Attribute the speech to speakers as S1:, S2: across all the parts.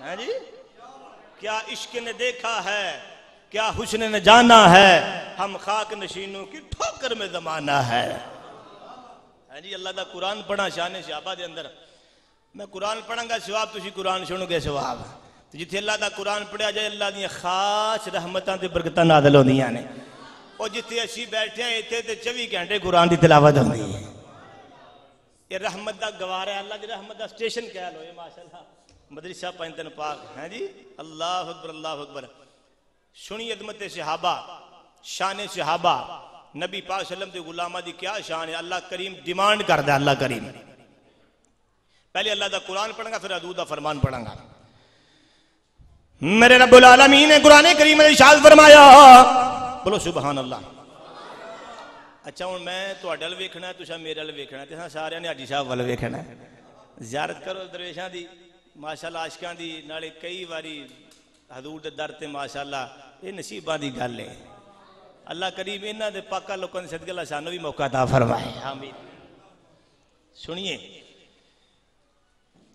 S1: ہے جی؟ کیا عشق نے دیکھا ہے، کیا حسن نے جانا ہے، ہم خاک نشینوں کی ٹھوکر میں زمانہ ہے جی؟ اللہ دا قرآن پڑھا شان صحابہ دے اندر. میں قرآن پڑھاں گا ثواب، تسی قرآن سنو گے ثواب. جتھے اللہ دا قرآن پڑھیا جائے اللہ دیا خاص رحمتاں تے برکتاں نازل ہوندیاں نے. اور جتھے اسی بیٹھے ہیں اتھے تے 24 گھنٹے قرآن دی تلاوت ہوندی ہے. یہ رحمت دا گوار ہے، اللہ دی رحمت دا سٹیشن کہہ لو. یہ ماشاءاللہ مدرسہ پنجتن پاک ہیں جی. اللہ اکبر اللہ اکبر. سنی عظمت صحابہ، شان صحابہ، نبی پاک صلی اللہ علیہ وسلم دے غلامہ دی کیا شان ہے. اللہ کریم ڈیمانڈ کردا ہے. اللہ کریم پہلے اللہ دا قرآن پڑھیں گا، پھر حضور دا فرمان پڑھیں گا. میرے رب العالمین نے قرآن کریم میں ارشاد فرمایا، بولو سبحان اللہ. اچھا ہوں میں تو اڈل ویکھنا ہے، تسا میرے ال ویکھنا ہے، تسا سارے نے حاجی صاحب ول ویکھنا ہے. زیارت کرو درویشاں دی ماشاءاللہ، عاشقاں دی، نالے کئی واری حضور دے در تے ماشاءاللہ. یہ نصیباں دی گل ہے. اللہ کریم انہاں دے پاکاں لوکاں دے صدقے اللہ سانوں بھی موقع عطا فرمائے. آمین. سنیے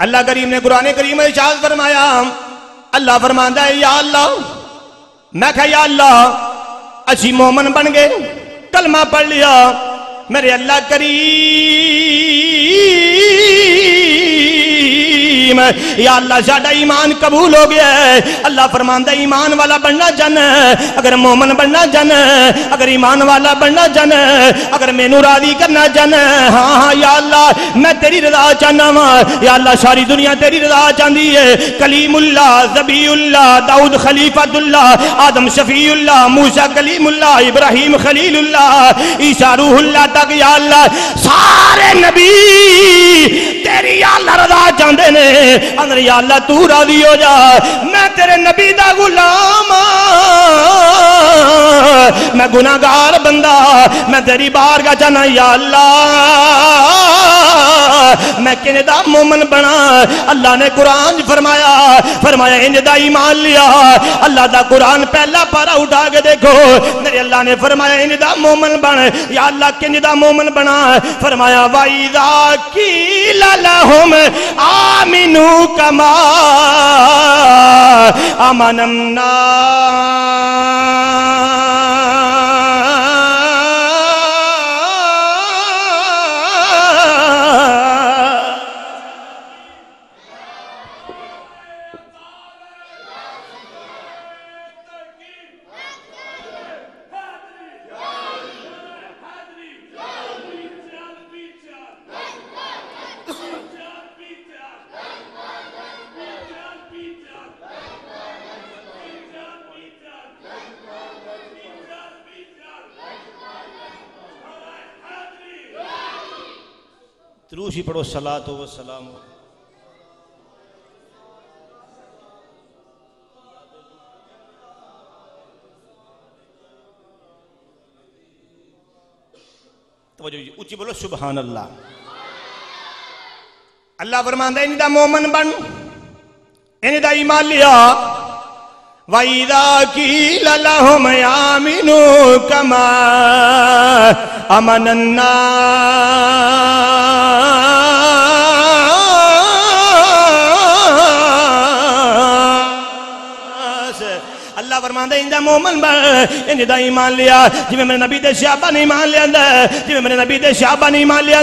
S1: اللہ کریم نے قرآن کریم میں ارشاد فرمایا. اللہ فرماندا ہے یا اللہ، میں کہا یا اللہ اسی مومن بن گئے، کلمہ پڑھ لیا. میرے اللہ کریم یا اللہ ساڈا ایمان قبول ہو گیا ہے. اللہ فرماندا ہے ایمان والا بننا چاہنا ہے، اگر مومن بننا چاہنا ہے، اگر ایمان والا بننا چاہنا ہے، اگر مینوں راضی کرنا چاہنا ہے، ہاں ہاں یا اللہ میں تیری رضا چاہنا ہاں. یا اللہ ساری دنیا تیری رضا چاہندی ہے. کلیم اللہ، ذبی اللہ، داؤد خلیفۃ اللہ، آدم شفیع اللہ، موسیٰ کلیم اللہ، ابراہیم خلیل اللہ، عیسیٰ روح اللہ تک یا اللہ سارے نبی تیری یا اللہ رضا چاہندے نے. اندر یا اللہ تو راضی ہو جا، میں تیرے نبی دا غلام، میں گناہگار بندہ، میں تیری بارگاہ چاہنا یا اللہ میں کنے دا مومن بنا. اللہ نے قرآن فرمایا انج دا ایمان لیا. اللہ دا قرآن پہلا پارا اٹھا کے دیکھو، میرے اللہ نے فرمایا انج دا مومن بن. یا اللہ کنج دا مومن بنا. فرمایا وَإِذَا قِيلَ لَهُمْ آمِنُوا كَمَا آمَنَ تروشی پڑھو صلاۃ و سلام. توجہ جی اچھی بولو سبحان اللہ. اللہ فرماندا ہے ان دا مومن بن، ان دا ایمان لیا. وَإِذَا قِيلَ لَهُمْ آمِنُوا كَمَا آمَنَ النَّاسُ. اللہ فرماندا ہے ان دا مومن بن، ان دا ایمان لیا جی میں میرے نبی دے صحابہ نے ایمان لیا جی میں میرے نبی دے صحابہ نے ایمان لیا.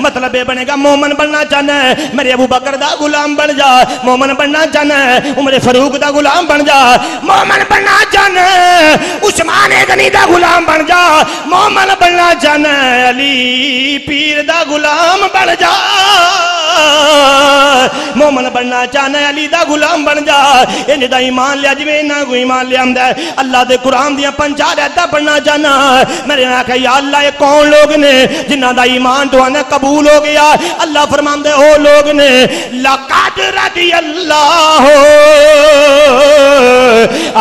S1: مطلب یہ بنے گا مومن بننا چاہنا ہے میرے ابو بکر دا غلام بن جا. مومن بننا چاہنا ہے عمر فاروق دا غلام بن جا. مومن بننا چاہنا ہے عثمان غنی دا غلام بن جا. مومن بننا چاہنا ہے علی پیر دا غلام بن جا. مومن بننا چاہنا ہے علی دا غلام بن جا. ان دا ایمان لیا جی میں انہاں کو ایمان لیا ہے. اللہ دے قرآن دیا 5 آیتاں پڑھنا چاہنا. میرے نے کہا یا اللہ یہ کون لوگ نے جنہ دا ایمان تو آنے قبول ہو گیا. اللہ فرماندے او لوگ نے لَقَدْ رَضِيَ اللَّهُ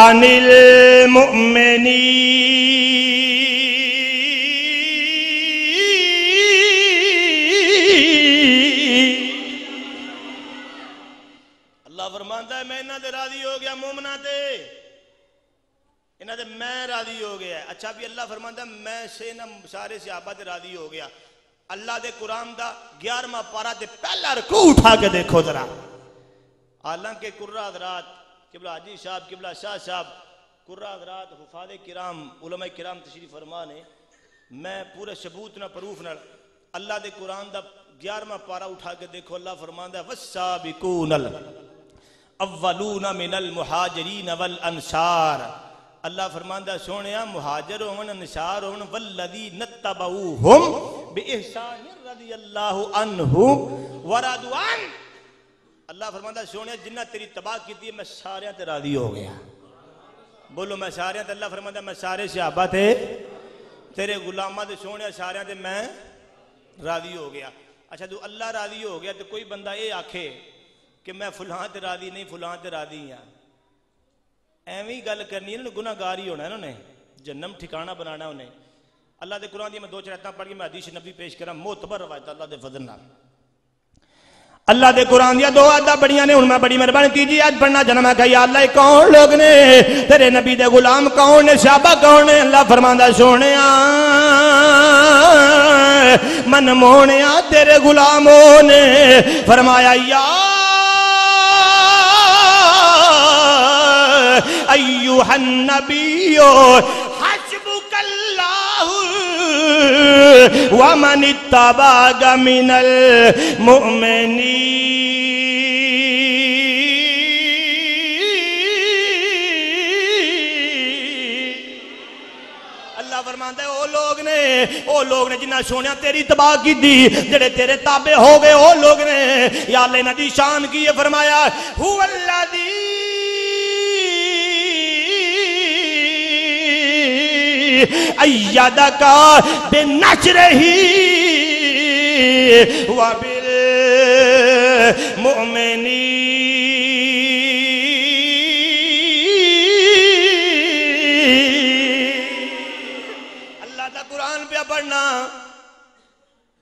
S1: عَنِ الْمُؤْمِنِينَ. اللہ فرماندا ہے میں انہاں دے راضی ہو گیا، مومناں تے انہاں دے میں راضی ہو گیا. اچھا بھی اللہ فرماندا ہے میں سے نہ سارے صحابہ تے راضی ہو گیا. اللہ دے قرآن دا 11واں پارہ تے پہلا رکوع اٹھا کے دیکھو ذرا. حالانکہ قرہ حضرات قبلہ حاجی صاحب قبلہ شاہ صاحب قرہ حضرات حفاظ کرام علماء کرام تشریف فرما نے میں پورے ثبوت نہ پروف نہ اللہ دے قرآن دا 11واں پارہ اٹھا کے دیکھو اللہ فرماندا ہے والسابقون الاولون من المہاجرین والانصار اللہ فرماندا سونیا مہاجر ہون انصار ہون والذین اتبعوہم باحسان رضی اللہ عنہم ورضوا عنہ اللہ فرماندا سونیا جنہ تیری تباہ کیتی ہے میں سارے تے راضی ہو گیا بولو میں سارے تے اللہ فرماندا میں سارے صحابہ تھے تیرے غلامہ تے سونیا سارے تے میں راضی ہو گیا اچھا تو اللہ راضی ہو گیا تو کوئی بندہ یہ آکھے کہ میں فلاں تے راضی نہیں فلاں تے راضی ہاں ایویں گل کرنی ہے نا گناہگار ہی ہونا ہے انہوں نے جہنم ٹھکانہ بنانا انہیں اللہ دے قرآن دی میں 2 آیتاں پڑھ کے میں حدیث نبی پیش کرا معتبر روایت اللہ دے فضل نال اللہ دے قرآن دیا 2 آیتاں بڑیاں نے ان میں بڑی مہربانی کیجیے آج پڑھنا جانا میں کہا یا اللہ کون لوگ نے تیرے نبی دے غلام کون نے صحابہ کون نے اللہ فرماندا سونے من مونیا تیرے غلاموں نے فرمایا یا ایوہ النبی حسبک اللہ ومن اتبعک من المؤمنین اللہ فرماندا ہے او لوگ نے جنہ سونیا تیری تباہ کی دی جڑے تیرے تابع ہو گئے او لوگ نے یا اللہ نے دی شان کی یہ فرمایا هو الذی ایدک بنصرہ وبالمؤمنین پڑھنا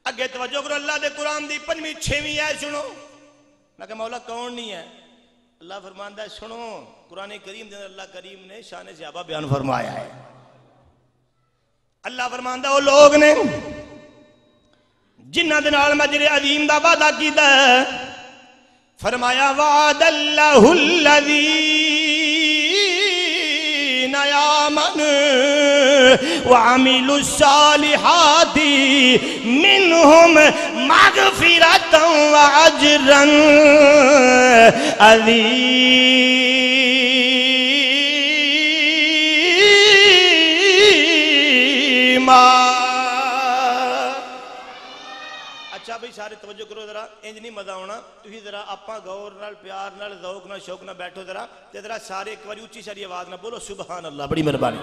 S1: اگے توجہ کرو اللہ دے قرآن دی 5ویں 6ویں ہے سنو میں کہ مولا کون نہیں ہے اللہ فرماندا ہے سنو قرآن کریم دے اللہ کریم نے شان صحابہ بیان فرمایا ہے اللہ فرماندا وہ لوگ نے جنہ دے نال میں اجر عظیم دا وعدہ کیتا ہے فرمایا وعد اللہ الذین آمنوا وعملوا الصالحات منهم مغفرة وأجرا عظيما اچھا بھئی سارے توجہ کرو ذرا انج نہیں مزہ ہونا تھی ذرا اپا غور نال پیار نال ذوق نال شوق نال بیٹھو ذرا تے ذرا سارے ایک باری اونچی ساری آواز نہ بولو سبحان اللہ بڑی مہربانی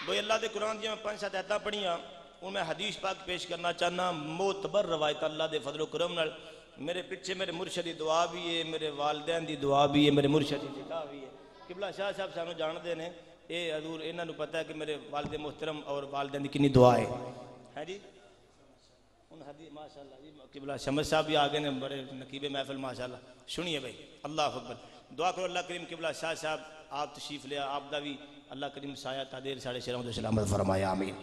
S1: بھئی اللہ دے قرآن دی میں 5-7 آیتاں پڑھیاں ان میں حدیث پاک پیش کرنا چاہنا معتبر روایت اللہ دے فضل و کرم نال میرے پیچھے میرے مرشد دی دعا بھی ہے میرے والدین دی دعا بھی ہے میرے مرشد دی دعا بھی ہے قبلہ شاہ صاحب سانو جان دے نے اے حضور انہاں نو پتہ ہے کہ میرے والد محترم اور والدین دی کنی دعا ہے جی ان حدیث ماشاءاللہ جی قبلہ شمس صاحب بھی آگے نے بڑے نقیب محفل ماشاءاللہ سنیے بھائی اللہ اکبر دعا کرو اللہ کریم قبلہ شاہ صاحب آپ تشریف لیا آپ دا بھی اللہ کریم سایہ تعدیر ساڑھے شرمت و سلامت فرمایا آمین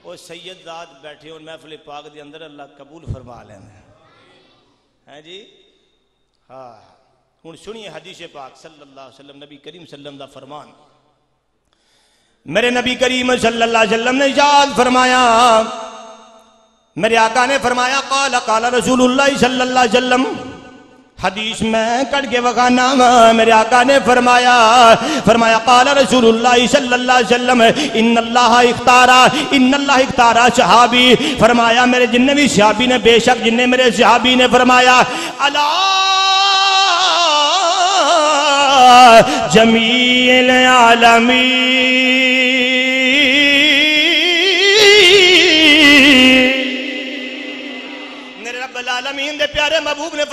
S1: وہ سید ذات بیٹھے اور محفل پاک دے اندر اللہ قبول فرما لینا ہے جی ہاں ہن سنیے حدیث پاک صلی اللہ علیہ وسلم نبی کریم صلی اللہ علیہ وسلم دا فرمان میرے نبی کریم صلی اللہ علیہ وسلم نے ارشاد فرمایا میرے آقا نے فرمایا قال رسول اللہ صلی اللہ علیہ وسلم حدیث میں کٹ کے وقانا میرے آقا نے فرمایا قال رسول اللہ صلی اللہ علیہ وسلم ان اللہ اختارا صحابی فرمایا میرے جننے بھی صحابی نے بے شک جننے میرے صحابی نے فرمایا علی جمیع العالمین العالمین دے پیارے محبوب نے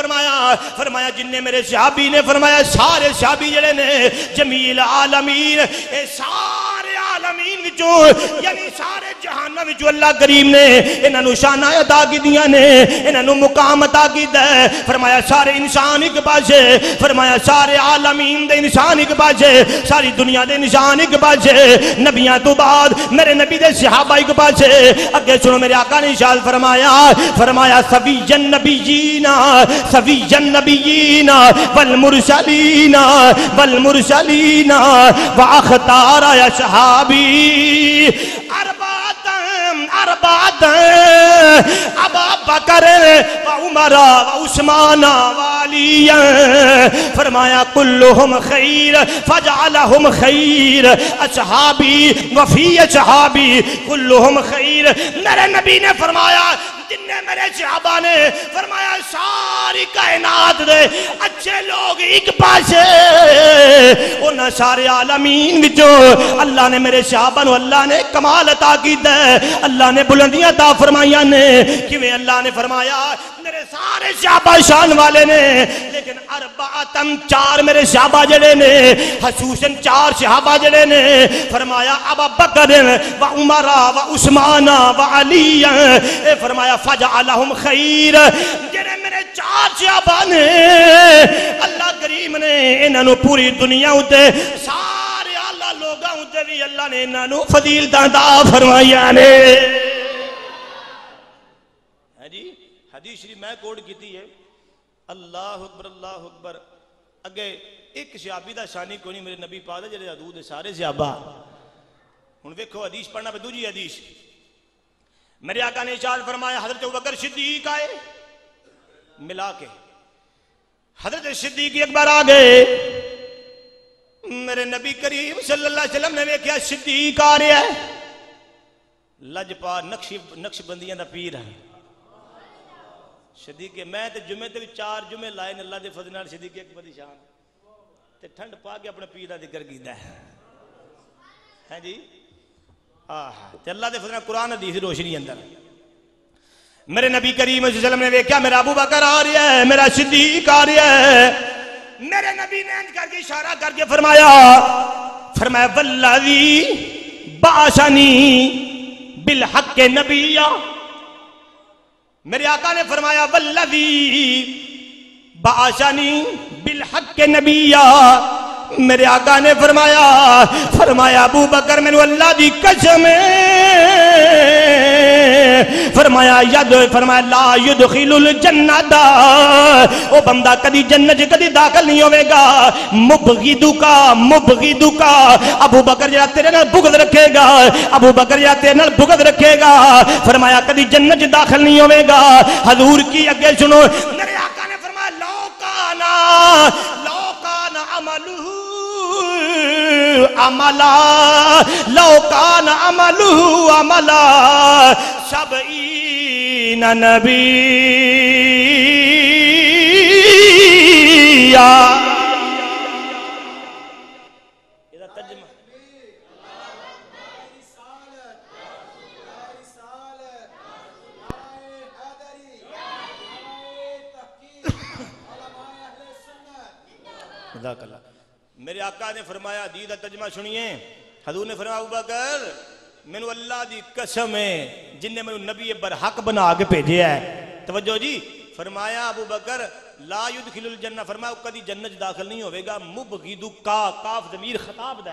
S1: فرمایا جننے میرے صحابی نے فرمایا سارے صحابی جڑے نے جمیل عالمین اے سارے عالم عالمین وچوں یعنی سارے جہاناں وچوں اللہ کریم نے انہاں نوں شاناں عطا کیتیاں نے انہاں نوں مقام عطا کیتا ہے فرمایا سارے انسان ایک پاسے فرمایا سارے عالمین دے انسان ایک پاسے ساری دنیا دے انسان ایک پاسے نبیاں تو بعد میرے نبی دے صحابہ ایک پاسے اگے سنو میرے آقا نے ارشاد فرمایا سوی النبیین والمرسلین واختار یا صحابی اربعۃ ابا بکر و عمر و عثمان و علی فرمایا کلہم خیر فجعلہم خیر اصحابی وفی اصحابی کلہم خیر میرے نبی نے فرمایا جن نے میرے صحابہ نے فرمایا ساری کائنات دے اچھے لوگ ایک پاسے انہاں سارے عالمین وچوں اللہ نے میرے صحابہ نو اللہ نے کمال عطا کیتا ہے اللہ نے بلندیاں عطا فرمائیاں نے کیویں اللہ نے فرمایا میرے سارے صحابہ شان والے نے لیکن اربعتن چار میرے صحابہ جڑے نے خصوصاً چار صحابہ جڑے نے فرمایا ابا بکر و عمر و عثمان و علی فرمایا فجعلہم خیر جڑے میرے چار صحابہ نے اللہ کریم نے انہاں نو پوری دنیا اتے سارے اعلیٰ لوگاں اتے بھی اللہ نے انہاں نو فضیلتاں عطا فرمائیاں نے حدیث شریف میں کوڈ کیتی ہے اللہ اکبر اگے ایک صحابی دا شانی کوئی نہیں میرے نبی پاک دے جڑے حدود دے سارے صحابہ ہن ویکھو حدیث پڑھنا پہ دوجی حدیث میرے آقا نے ارشاد فرمایا حضرت ابوبکر صدیق آئے ملا کے حضرت صدیق اکبر آ گئے میرے نبی کریم صلی اللہ علیہ وسلم نے ویکھیا صدیق آ رہا ہے لجپا نقش بندیاں دا پیر ہے صدیق میں تے جمعے تے بھی 4 جمعے لائے نے اللہ دے فضل نال صدیق اکبر دی شان تے ٹھنڈ پا کے اپنے پیر دا ذکر کیتا ہے جی تے اللہ دے فضل نال قرآن حدیث روشنی اندر میرے نبی کریم صلی اللہ علیہ وسلم نے دیکھا میرا ابو بکر آ رہا ہے میرا صدیق آ رہا ہے میرے نبی نے انج کر کے اشارہ کر کے فرمایا والذی بعثنی بالحق نبیا میرے آقا نے فرمایا والذی بعثنی بالحق نبیا میرے آقا نے فرمایا ابو بکر میں نے اللہ دی قسم فرمایا لا یدخل الجنت او بندہ کدی جنت کدی داخل نہیں ہوئے گا مبغضکا ابو بکر جڑا تیرے نال بغض رکھے گا ابو بکر جڑا تیرے نال بغض رکھے گا فرمایا کدی جنت داخل نہیں ہوئے گا حضور کی اگے سنو میرے آقا نے فرمایا لو کان عملہ عملا لو کان عملہ عملا سبعین نبی میرے آقا نے فرمایا حدیث کا ترجمہ سنیے حضور نے فرمایا ابو بکر مینو اللہ دی قسم ہے جن نے مینو نبی برحق بنا کے بھیجا ہے توجہ جی فرمایا ابو بکر لا یدخل الجنہ فرمایا کدی جنت داخل نہیں ہوئے گا مبغضکا کاف ضمیر خطاب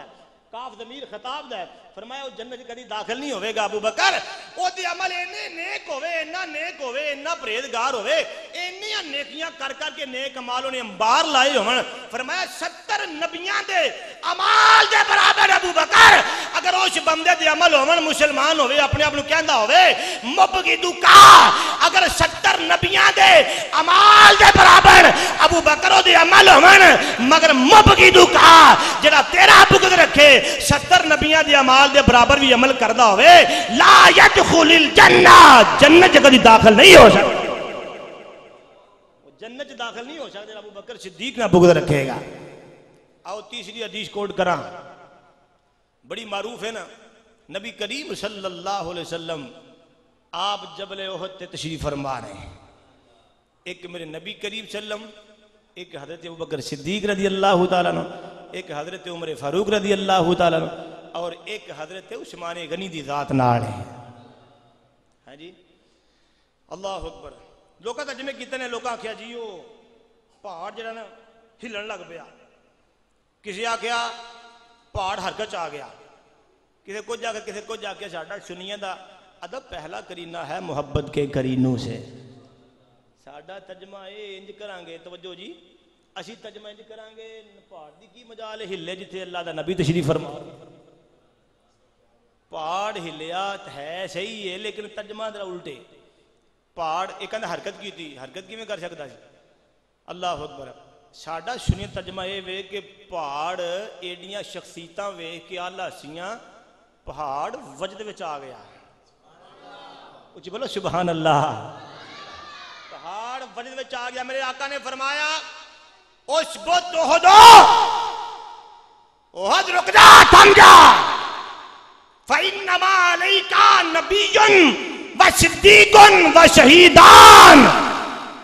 S1: دا ہے فرمایا وہ جنت کدی داخل نہیں ہوئے گا ابو بکر او دی عمل اتنا نیک ہوئے اتنا پرہیزگار ہوئے اتنیاں نیکیاں کر کے نیک عمال انہیں انبار لائے ہون فرمایا 70 نبیاں دے عمال دے برابر ابو بکر اگر اس بندے دے عمل ہون مسلمان ہوئے اپنے آپ کہندا ہوئے مبغضکا اگر 70 نبیاں دے عمال دے برابر ابو بکر دے عمل ہون مگر مبغضکا جڑا تیرا بغض رکھے 70 نبیاں دے عمال دے برابر بھی عمل کردہ ہوئے لا يدخل الجنہ جنت کدی داخل نہیں ہو سکتا جنت داخل نہیں ہو سکتا ابو بکر صدیق نہ بغض رکھے گا آؤ تیسری حدیث کوٹ کراں بڑی معروف ہے نا نبی کریم صلی اللہ علیہ وسلم آپ جبل احد تے تشریف فرما رہے ہیں ایک میرے نبی کریم صلی اللہ علیہ وسلم ایک حضرت ابو بکر صدیق رضی اللہ تعالیٰ عنہ ایک حضرت عمر فاروق رضی اللہ تعالیٰ عنہ اور ایک حضرت عثمان غنی دی ذات نال ہے. ہاں جی اللہ اکبر. لوکاں ترجمے کیتے نے, لوکاں آکھیا جی وہ پہاڑ جڑا نا ہلن لگ پیا, کسی آکھیا پہاڑ حرکت آ گیا, کسی کچھ آ کے کسی کچھ آ کے. ساڈا سنیے دا ادب پہلا کرینہ ہے محبت کے کرینوں سے. ساڈا ترجمہ اے انج کران گے, توجہ جی, اسی ترجمہ انج کران گے پہاڑ دی کی مجال ہلے جتھے اللہ دا نبی تشریف فرما. پہاڑ ہلیا ہے صحیح ہے لیکن ترجمہ ذرا الٹے. پہاڑ ایک اندر حرکت کی تھی, حرکت کیویں کر سکتا سی؟ اللہ اکبر. ساڈا سنیے ترجمہ اے وے کہ پہاڑ ایڈیاں شخصیتاں ویکھ کے آلہ ہسیاں, پہاڑ وجد وچ آ گیا. اچھی بولو سبحان اللہ. پہاڑ وجد وچ آ گیا. میرے آقا نے فرمایا اسبت احد, احد رک جا, تھم جا, فإنما علیک نبی و صدیق و شہیدان.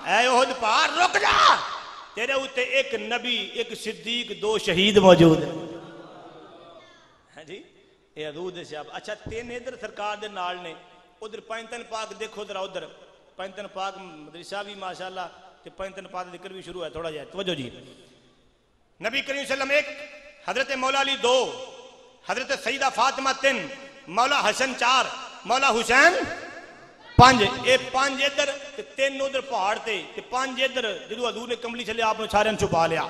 S1: اے احد پہاڑ رک جا, تیرے اوتے ایک نبی, ایک صدیق, دو شہید موجود ہیں. ہاں جی یہ حدود سے آپ. اچھا تین ادھر سرکار دے نال نے, ادھر پنجتن پاک دیکھو ذرا, ادھر پنجتن پاک مدرسہ بھی ماشاءاللہ, تے پنجتن پاک ذکر بھی شروع ہے تھوڑا جائے. توجہ جی, نبی کریم صلی اللہ علیہ وسلم ایک, حضرت مولا علی دو, حضرت سیدہ فاطمہ تین, مولا حسن چار, مولا حسین پانچ. اے پانچ ادھر تے تین ادھر پہاڑ تے, تے پانچ ادھر. جدو حضور نے کملی چلے آپ نے سارے چھپا لیا,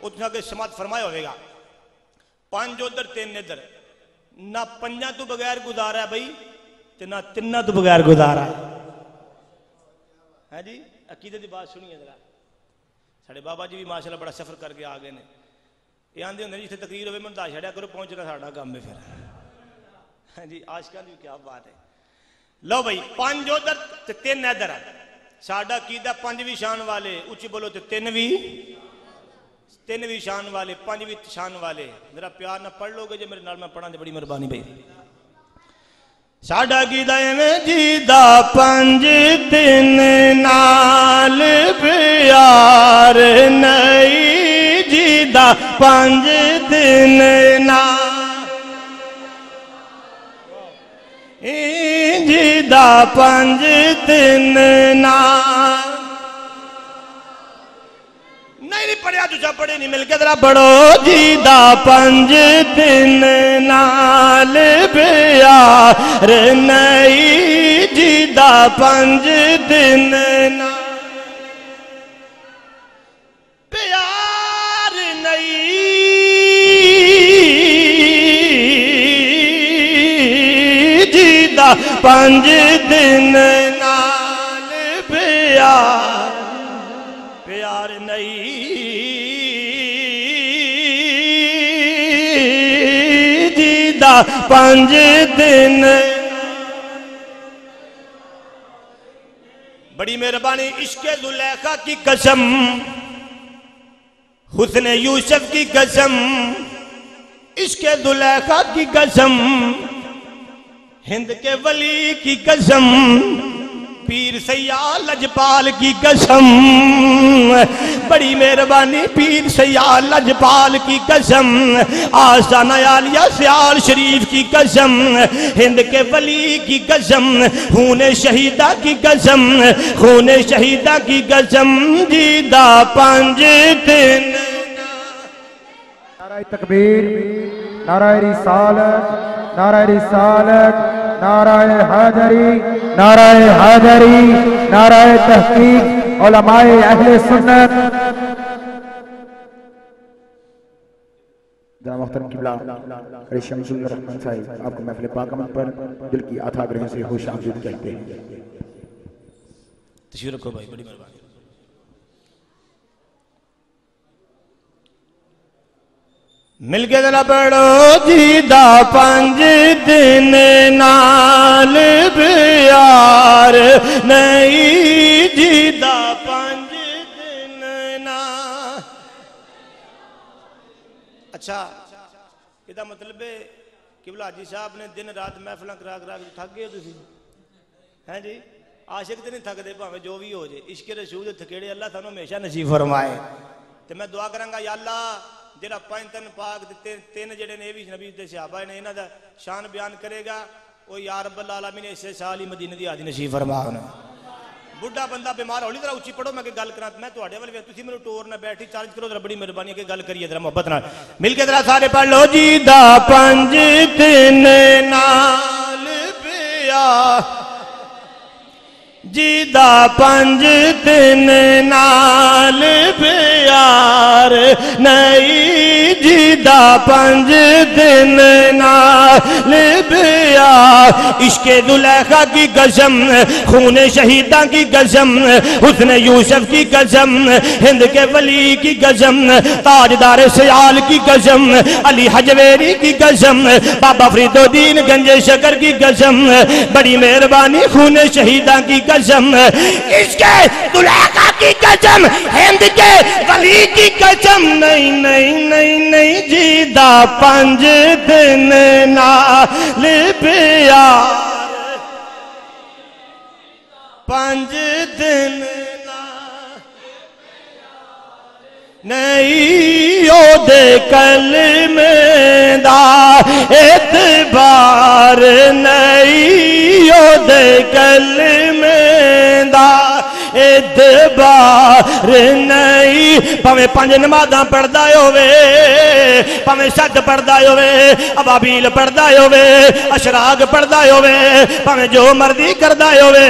S1: اتنا کہ سماعت فرمایا ہوئے گا. پانچ ادھر تین ادھر, نہ پنجاں تو بغیر گزارا ہے بھائی, تے نہ تنہ تو بغیر گزارا ہے. ہاں جی عقیدت دی بات سنیے ذرا. ساڑھے بابا جی بھی ماشاءاللہ بڑا سفر کر کے آ گئے نے. یہ آندے ہوندے جتھے تقریر ہوئے میں دس چھڑیا کرو, پہنچنا ساڈا کام ہے پھر. ہاں جی عاشقاں دی کیا بات ہے. لو بھائی پانچ ادھر تے تین ادھر. ساڈا عقیدہ پانچ بھی شان والے, اچھی بولو تے تین بھی شان والے, پانچ بھی شان والے. میرا پیار نہ پڑھ لو گے جے میرے نال میں پڑھاں تے بڑی مہربانی بھائی. ساڈا عقیدہ ایویں جیدا پنج دن نال پیار نہیں, جیدا پنج دن نال, جیدا پنج دن نال. نہیں پڑھیا تجھا پڑھے نہیں, مل کے ذرا پڑھو. جیدا پنج دن نال پیار نہیں, جیدا پنج دن نال پیار نہیں, جیدا پنج دن نال پیار, پیار نہیں, جیدا پنج دن. بڑی مہربانی. عشق زلیخا کی قسم, حسن یوسف کی قسم, عشق زلیخا کی قسم, ہند کے ولی کی قسم, پیر سیال لجپال کی قسم. بڑی مہربانی. پیر سیال لجپال کی قسم, آستانہ عالیہ سیال شریف کی قسم, ہند کے ولی کی قسم, خون شہیدہ کی قسم, خون شہیدہ کی قسم. جیدا پنج دن.
S2: نعرہ تکبیر, نعرہ رسالت, نعرہ رسالت, نعرہ حیدری, نعرہ حیدری, نعرہ تحقیق. علماء اہل سنت. جناب محترم قبلہ قاری شمس الرحمن صاحب آپ کو محفل پاک امن پر دل کی عطا گرہیں سے خوش آمدید کہتے ہیں.
S1: تشریف رکھو بھائی, بڑی مہربانی. مل کے ذرا پڑھو. جیدا پنج دن نال پیار نہیں, جیدا پنج دن نال. اچھا یہ مطلب ہے قبلہ حاجی صاحب نے دن رات محفلیں کرا کرا کے تھک گئے تسی. ہیں جی عاشق تے نہیں تھکدے بھاویں جو بھی ہو جائے. عشق رسول دے تھکیڑے اللہ تانوں ہمیشہ نصیب فرمائے. تے میں دعا کراں گا یا اللہ جڑا پانچ تن پاک تین جڑے نے بھی نبی دے صحابہ نے انہاں دا شان بیان کرے گا وہ یا رب العالمین اسے سال ہی مدینے دی حاضری نصیب فرماؤ. بڑھا بندہ بیمار ہولی ذرا اچھی پڑھو میں کہ گل کراں میں تواڈے ول تسی مینوں ٹور نہ بیٹھی چارج کرو ذرا بڑی مہربانی کہ گل کریے ذرا محبت نال مل کے ذرا سارے پڑھ لو جی دا پنج تین نال پیا جی دا پنج تین نال پیار نہیں جی دا پنج تین نال پیار عشق زلیخا کی قسم خون شہیداں کی قسم حسن یوسف کی قسم ہند کے ولی کی قسم تاجدار سیال کی قسم علی حجویری کی قسم بابا فرید الدین گنج شکر کی قسم بڑی مہربانی خون شہیداں کی قسم عشق زلیخا کی قسم ہند کے ولی کی قسم نہیں نہیں نہیں نہیں جی دا پنج دن نال پیار پنج دن نہیں او دے کلمے دا اعتبار نہیں او دے کلمے دا اعتبار نہیں پاویں پنج نمازاں پڑھدا ہووے پاویں سد پڑھدا ہووے ابابیل پڑھدا ہووے اشراق پڑھدا ہووے پاویں جو مرضی کردا ہووے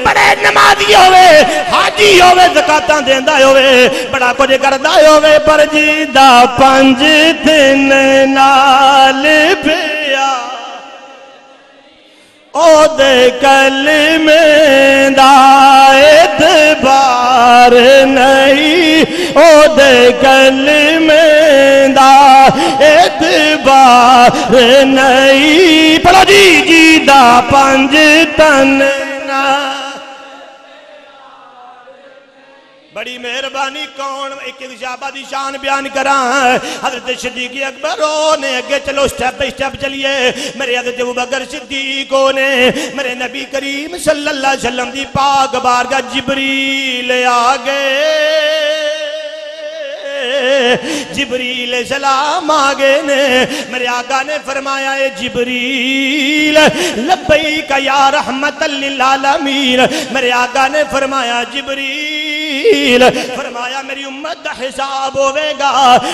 S1: بڑے نمازی ہووے حاجی ہووے زکاتاں دیندا ہووے بڑا کچھ کردا ہووے پر جی دا پنج دن نال پیا او دے کلمے دا اعتبار نہیں او دے کلمے دا اعتبار نہیں پڑھو جی جی دا پنج تن بڑی مہربانی کون ایک صحابہ دی شان بیان کراں حضرت صدیق اکبر نے اگے چلو سٹیپ بائی سٹیپ چلیے میرے حضرت ابوبکر صدیق نے میرے نبی کریم صلی اللہ علیہ وسلم دی پاک بارگاہ جبریل آ گئے جبریل سلام آگے نے میرے آقا نے فرمایا اے جبریل لبیک یا رحمت للعالمین میرے آقا نے فرمایا جبریل فرمایا میری امت دا حساب ہوئے گا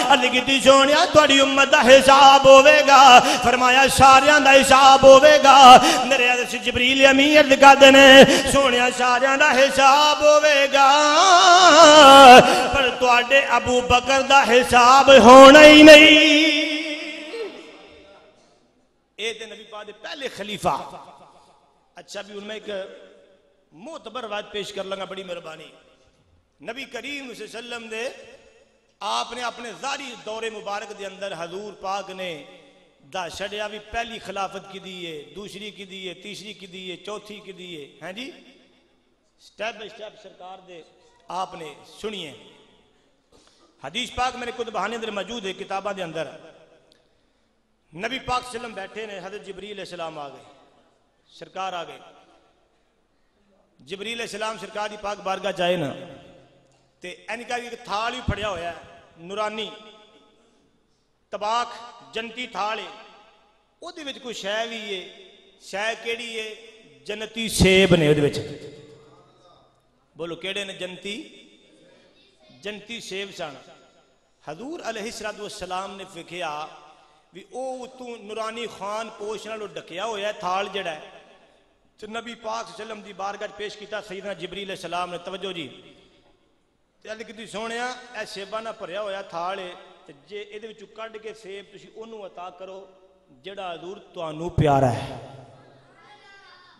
S1: علی کی سونیا توڑی امت دا حساب ہوئے گا فرمایا ساریاں دا حساب ہوئے گا میرے حضرت جبریل امیر دکھا دینے سونیا ساریاں دا حساب ہوئے گا پر توڑے ابو بکر دا حساب ہونا ہی نہیں اے دے نبی پاک دے پہلے خلیفہ اچھا بھی ان میں ایک معتبر روایت پیش کر لگا بڑی مہربانی نبی کریم صلی اللہ علیہ وسلم دے آپ نے اپنے ظاہری دور مبارک دے اندر حضور پاک نے دا شڑیا بھی پہلی خلافت کی دیئے دوسری کی دیئے تیسری کی دیئے چوتھی کی دیئے ہیں جی سٹیپ بائی سٹیپ سرکار دے آپ نے سنیے حدیث پاک میرے خود بہانے اندر موجود ہے کتابہ دے اندر نبی پاک صلی اللہ علیہ وسلم بیٹھے نے حضرت جبریل علیہ السلام آگئے سرکار آگئے جبریل علیہ السلام سرکار دی پاک بارگاہ جائے نا تے اینی کہا کہ تھال ہی پھڑیا ہویا ہے نورانی تباک جنتی تھال ہے او دے وچ کوئی شے وی ہے شے کیڑی ہے جنتی سیب نے او دے وچ بولو کیڑے نے جنتی سیب سن حضور علیہ السلام نے فکھیا بھی او تو نورانی خان پوش نالو ڈکیا ہویا ہے تھال جڑا ہے تو نبی پاک صلی اللہ علیہ وسلم دی بارگاہ پیش کیتا سیدنا جبریل علیہ السلام نے توجہ جی تے علی کتی سونیا اے سیباں نہ بھریا ہویا تھال ہے تے جے ایدے وچوں کڈ کے سیب تسی اونوں عطا کرو جڑا حضور تانوں پیارا ہے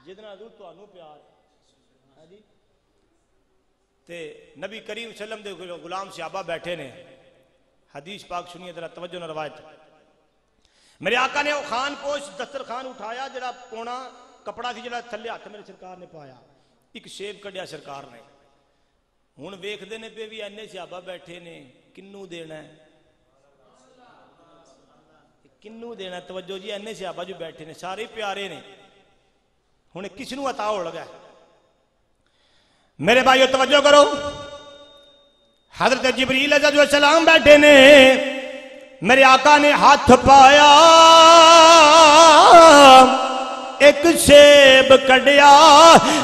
S1: جدنا حضور تانوں پیار ہے ہاں جی تے نبی کریم صلی اللہ علیہ وسلم دے غلام صحابہ بیٹھے نے حدیث پاک سنیے ذرا توجہ نہ روایت میرے آقا نے وہ خان پوش دسترخوان اٹھایا جڑا پونا کپڑا سی جڑا تھلے ہاتھ میرے سرکار نے پایا ایک سیب کڈیا سرکار نے ہن ویکھدے نے پہ بھی اینے صحابہ بیٹھے نے کنوں دینا ہے کنوں دینا توجہ جی اینے صحابہ جو بیٹھے نے سارے پیارے نے ہن کس نوں عطا ہو لگا میرے بھائیو توجہ کرو حضرت جبریل علیہ السلام بیٹھے نے میرے آقا نے ہاتھ پایا ایک سیب کڈیا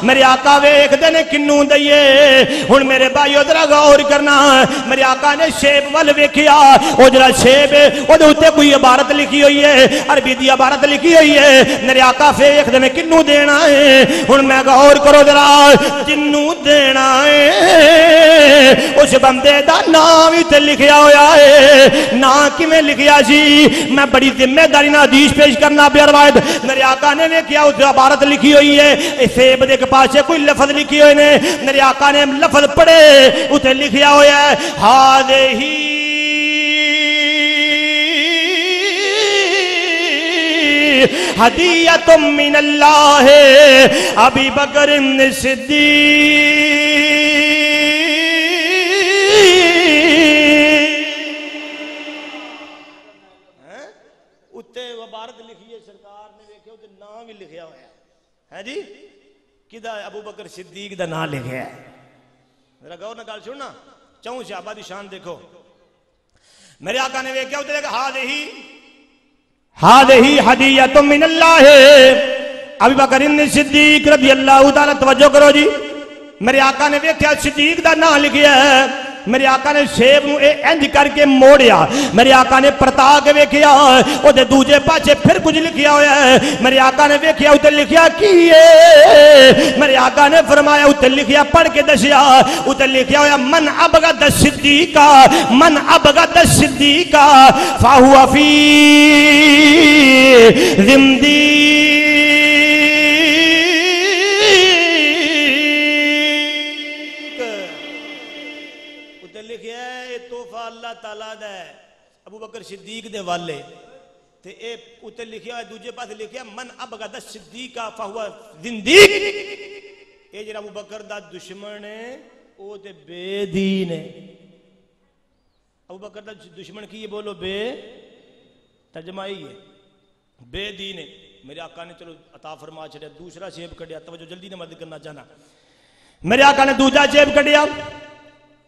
S1: میرے آقا ویکھ دے نے کنوں دئیے ہن میرے بھائیو ذرا غور کرنا میرے آقا نے سیب ول ویکھیا او جڑا سیب او دے اوتے کوئی عبارت لکھی ہوئی ہے عربی دی عبارت لکھی ہوئی ہے میرے آقا ویکھ دے نے کنوں دینا ہے ہن میں غور کرو ذرا جنوں دینا ہے اس بندے دا نام ہی تے لکھیا ہویا ہے نام کیویں لکھیا سی میں بڑی ذمہ داری نال حدیث پیش کرنا پیا روایت میرے آقا نے کیا اس عبارت لکھی ہوئی ہے سیب دے کے پاسے کوئی لفظ لکھی ہوئے نے میرے آقا نے لفظ پڑھے اسے لکھیا ہوا ہے ہذہ ہدیۃ من اللہ ابی بکر صدیق اتے عبارت لکھی ہے سرکار نے ویکھیا تے نام بھی لکھیا ہوا ہے جی کدا ابو بکر صدیق دا نام لکھیا ہے ذرا غور نال گل سننا چوں صحابہ دی شان دیکھو میرے آقا نے ویکھیا تے لکھا ہذہ ہدیۃ من اللہ ابی بکر صدیق رضی اللہ تعالی توجہ کرو جی میرے آقا نے ویکھیا صدیق دا نام لکھیا ہے میرے آقا نے سیب نو انج کر کے موڑیا میرے آقا نے پرتا کے ویکھیا او دے دوجے پاسے پھر کچھ لکھیا ہوا ہے میرے آقا نے ویکھیا اوتے لکھیا کی ہے میرے آقا نے فرمایا اوتے لکھیا پڑھ کے دسیا اوتے لکھیا ہوا من ابغض الصدیق من ابغض الصدیق فهو فی ذمدی ابو بکر صدیق دے والے تے اے اوتے لکھیا ہے دوجے پاس لکھیا من ابغض الصدیق فهو زندیق اے جڑا ابو بکر دا دشمن ہے او تے بے دین ہے ابو بکر دا دشمن کی ہے بولو بے ترجمہ ہی ہے بے دین ہے میرے آقا نے چلو عطا فرما چھڑیا دوسرا سیب کڈیا توجہ جلدی نہ مدد کرنا چاہنا میرے آقا نے دوسرا سیب کڈیا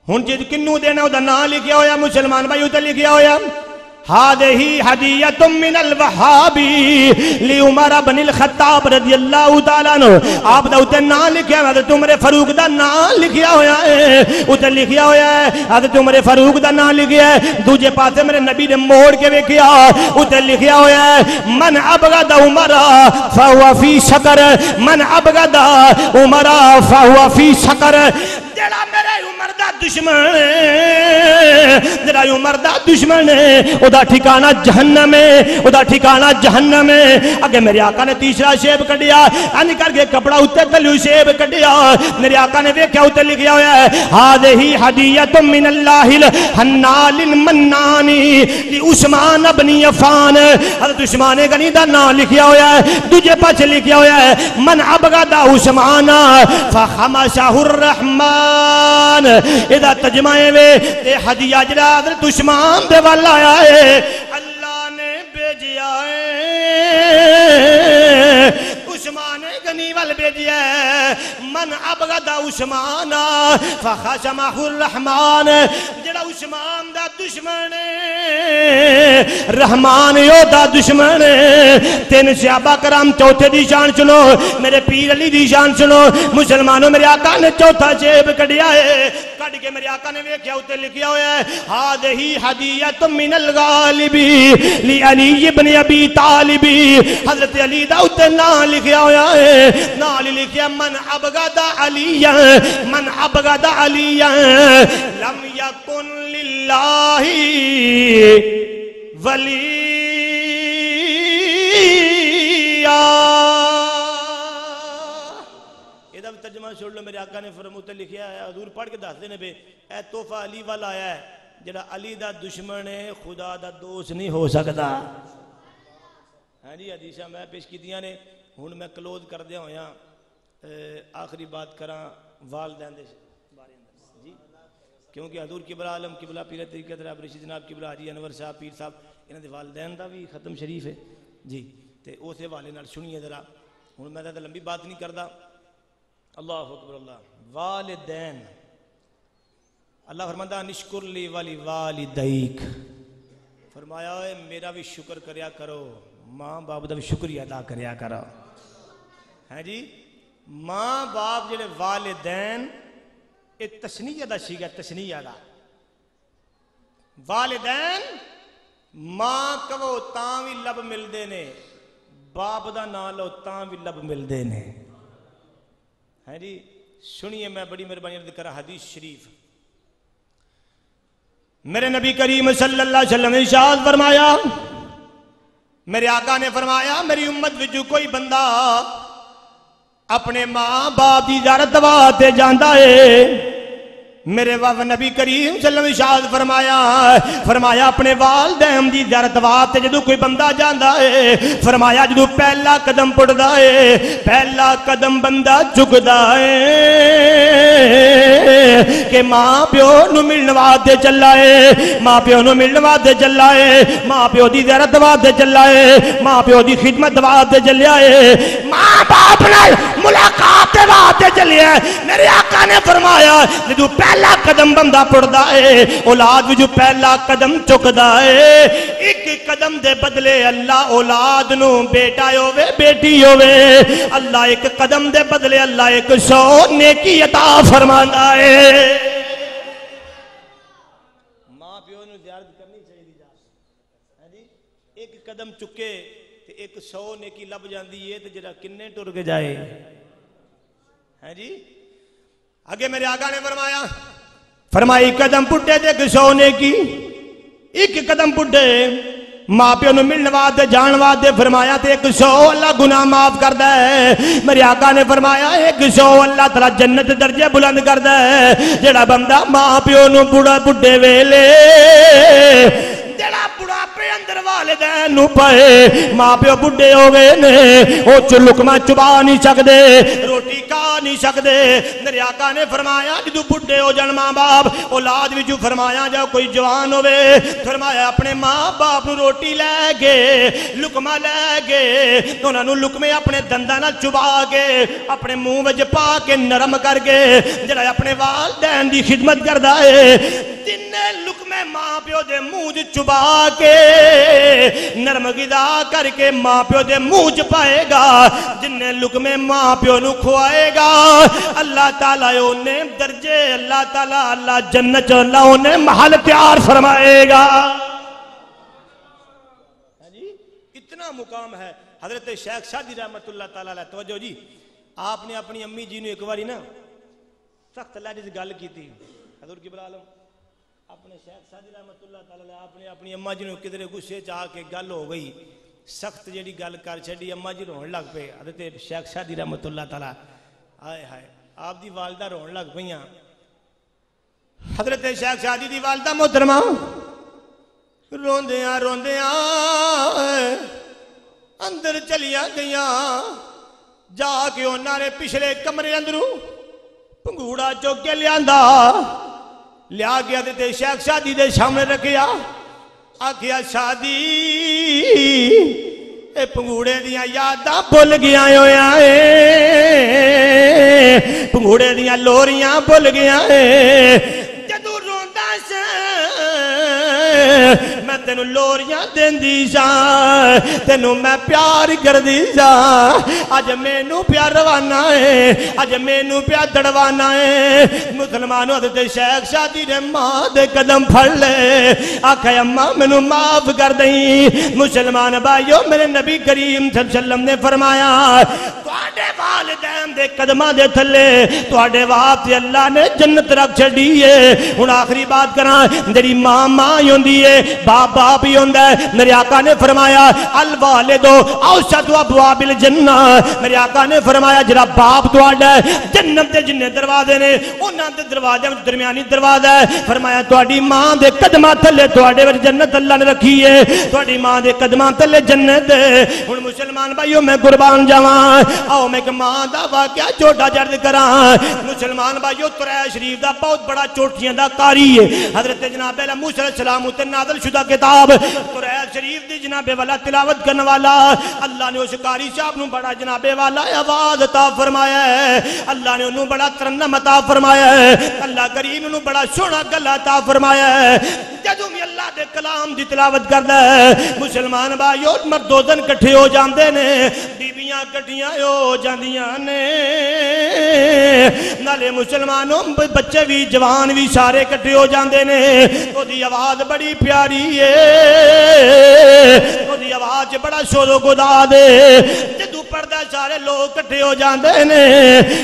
S1: ہن جے کنوں دینا او دا نام لکھیا ہویا مسلمان بھائی اوتے لکھیا ہویا ہذہ ہدیۃ من الوہابی لعمر بن الخطاب رضی اللہ تعالی عنہ آپ دا اوتے نام لکھیا ہے حضرت عمر فاروق دا نام لکھیا ہویا ہے اوتے لکھیا ہویا ہے حضرت عمر فاروق دا نام لکھیا ہے دوجے پاسے میرے نبی نے موڑ کے ویکھیا اوتے لکھیا ہویا ہے من ابغض عمر فهو فی سقر من ابغض عمر فهو فی سقر جڑا میرے عمر دا دشمن جڑا عمر دا دشمن او دا ٹھکانہ جہنم ہے او دا ٹھکانہ جہنم ہے اگے میرے آقا نے تیسرا سیب کڈیا انج کر کے کپڑا اوتے تلو سیب کڈیا میرے آقا نے ویکھیا اوتے لکھیا ہویا ہے ہذہ ہدیۃ من اللہ الحنان المنان لعثمان بن عفان حضرت عثمان غنی دا نام لکھیا ہویا ہے دوجے پاسے لکھیا ہویا ہے من ابغض عثمان فخمسہ الرحمن ادا ترجمہ وے اے ہدیہ جڑا حضرت عثمان دے وال آیا ہے اللہ نے بھیجیا ہے عثمان غنی وال بھیجیا ہے من ابغض عثمان فخشمہ الرحمن جڑا عثمان دا دشمن رحمان یو دا دشمن تین صحابہ کرام چوتھے دی شان سنو میرے پیر علی دی شان سنو مسلمانوں میرے آقا نے چوتھا سیب کڈیا ہے کڈ کے میرے آقا نے ویکھیا اوتے لکھیا ہویا ہے ہذہ ہدیۃ من الغالب لعلی ابن ابی طالب حضرت علی دا اوتے نام لکھیا ہویا ہے نال لکھیا من ابغض علی من ابغض علی لم یکن للہ ولی یہ ترجمہ سن لو میرے آقا نے فرموتے لکھیا ہے حضور پڑھ کے دس دینے پہ اے تحفہ علی والا آیا ہے جڑا علی دا دشمن ہے خدا دا دوست نہیں ہو سکتا ہاں جی حدیثاں میں پیش کیتیاں نے ہن میں کلوز کر دیا ہویا آخری بات کراں والدین دے بارے اندر جی کیونکہ حضور قبلہ عالم قبلہ پیر طریقت رب رشید جناب قبلہ حاجی انور صاحب پیر صاحب انہاں دے والدین دا بھی ختم شریف ہے جی تے اس حوالے نال سنیے ذرا ہن میں تے لمبی بات نہیں کردا اللہ اکبر اللہ والدین اللہ فرماتا نشکر لی ولی والدیک فرمایا اے میرا بھی شکر کریا کرو، ماں باپ دا بھی شکریہ ادا کریا کرو. ہے جی ماں باپ جڑے والدین اے تسنیہ دا سیگا، تسنیہ دا والدین ماں کہو تاں بھی لب ملدے نے، باپ دا نام لو تاں بھی لب ملدے نے. ہے جی سنیے میں بڑی مہربانی عرض کرا حدیث شریف. میرے نبی کریم صلی اللہ علیہ وسلم نے ارشاد فرمایا، میرے آقا نے فرمایا میری امت وچ کوئی بندہ اپنے ماں باپ دی زیارت واسطے جاندا ہے، میرے نبی کریم صلی اللہ علیہ وسلم ارشاد فرمایا اپنے والدین دی زیارت واسطے جدوں کوئی بندہ جاندا ہے، فرمایا جدوں پہلا قدم پڑدا ہے، پہلا قدم بندہ چکدا ہے کہ ماں پیو نو ملن واسطے چلا ہے، ماں پیو نو ملن واسطے چلا ہے، ماں پیو دی زیارت واسطے چلا ہے، ماں پیو دی خدمت واسطے چلیا ہے، ماں باپ نال ملاقات واسطے چلیا ہے. میرے آقا نے فرمایا جدوں پہلا قدم بندہ پڑدا ہے، اولاد وچ پہلا قدم چکدا ہے، ایک قدم دے بدلے اللہ اولاد نو بیٹا ہوے بیٹی ہوے، اللہ ایک قدم دے بدلے اللہ 100 نیکی عطا فرماندا ہے. ماں پیو نو زیارت کرنی چاہیے جا جی ایک قدم چکے تے 100 نیکی لب جاندی ہے تے جڑا کنے ٹر کے جائے. ہے جی آگے میرے آقا نے فرمائی قدم پٹے تے 100 نیکی، ایک قدم پٹے ماں پیو نو ملن واسطے جان واسطے فرمایا تے 100 اللہ گناہ معاف کردا ہے. میرے آقا نے فرمایا 100 اللہ تعالی جنت درجے بلند کردا ہے. جڑا بندہ ماں پیو نو بڑھے ویلے جڑا بڑھاپے اندر والدین نو پائے، ماں پیو بڑھے ہو گئے نے، او لقمہ چبا نہیں سکدے، روٹی کھا نہیں سکدے. میرے آقا نے فرمایا جدوں بڑھے ہو جان ماں باپ، اولاد وچوں فرمایا جا کوئی جوان ہوے، فرمایا اپنے ماں باپ نو روٹی لے کے لقمہ لے کے انہاں نو لقمے اپنے دنداں نال چبا کے اپنے منہ وچ پا کے نرم کر کے جڑا اپنے والدین دی خدمت کردا ہے، جن لقمے ماں پیو دے منہ چبا کے نرم غذا کر کے ماں پیو دے منہ چ پائے گا، جن لقمے ماں پیو نو کھوائے گا، اللہ تعالیٰ انہیں درجے، اللہ تعالیٰ اللہ جنت اللہ انہیں محل تیار فرمائے گا. اتنا مقام ہے. حضرت شیخ شادی رحمت اللہ تعالیٰ علیہ توجہ جی، آپ نے اپنی امی جی نے ایک باری نا سخت لہجے گل کی تھی. حضور قبلہ عالم اپنے شیخ شادی رحمت اللہ تعالیٰ آپ نے اپنی اماں جی نے کدھر غصے چاہ کے گل ہو گئی، سخت جیڑی گل کر چھڑی، اماں جی رون لگ پے. حضرت شیخ شادی رحمت اللہ تعالیٰ آئے ہائے آپ دی والدہ رون لگ پئیاں. حضرت شیخ شادی دی والدہ محترمہ روندیاں روندیاں اندر چلیاں گئیاں، جا کے انہاں نے پچھلے کمرے اندروں پنگوڑا چوک کے لیا کے حضرت شیخ شادی دے سامنے رکھیا، آکھیا شادی اے پنگوڑے دیاں یاداں بھول گیا ہویا اے، پنگوڑے دیاں لوریاں بھول گیا اے، جدوں روندا سے میں تینوں لوریاں دیندی جاں، تینوں میں پیار کردی جاں، اج مینوں پیار روانا ہے، اج مینوں پیار دڑوانا ہے. مسلمانوں حضرت شیخ شادی نے ماں دے قدم پھڑ لے، آکھے اماں مینوں معاف کر دیں. مسلمان بھائیو میرے نبی کریم صلی اللہ علیہ وسلم نے فرمایا تواڈے والدین دے قدماں دے تھلے تواڈے واسطے اللہ نے جنت رکھ چھڈی ہے. ہن آخری بات کراں، جڑی ماں ماں ہی ہوندی ہے، باپ باپ ہی ہوندا ہے. میرے آقا نے فرمایا الوالد اوسط ابواب الجنہ، میرے آقا نے فرمایا جڑا باپ تواڈا ہے جنت دے جننے دروازے نے انہاں دے دروازے وچ درمیانی دروازہ ہے، فرمایا تواڈی ماں دے قدماں تھلے تواڈے وچ جنت اللہ نے رکھی ہے، تواڈی ماں دے قدماں تھلے جنت ہے. ہن مسلمان بھائیو میں قربان جاواں، آؤ میں کہ ماں دا واقعہ چھوٹا جرد کران مسلمان بھائیو ترائے شریف دا بہت بڑا چوٹیاں دا قاری ہے حضرت جناب موسیٰ علیہ السلام تے نازل شدہ کتاب ترائے شریف دی جناب والا تلاوت کرنے والا اللہ نے اس قاری صاحب نو بڑا جناب والا آواز عطا فرمایا ہے اللہ نے انہوں بڑا ترنم عطا فرمایا ہے اللہ کریم انہوں بڑا سونا گلا عطا فرمایا ہے جدوں بھی اللہ دے کلام دی تلاوت کردا ہے مسلمان بھائیو مردودن کٹھے ہو جاندے نے بیویاں کٹھیاں ہو جاندیاں نے نالے مسلمانوں بچے بھی جوان بھی سارے کٹھے ہو جاندے نے او دی آواز بڑی پیاری ہے او دی آواز بڑا شور و گدا دے جدو پردہ سارے لوگ کٹھے ہو جاندے نے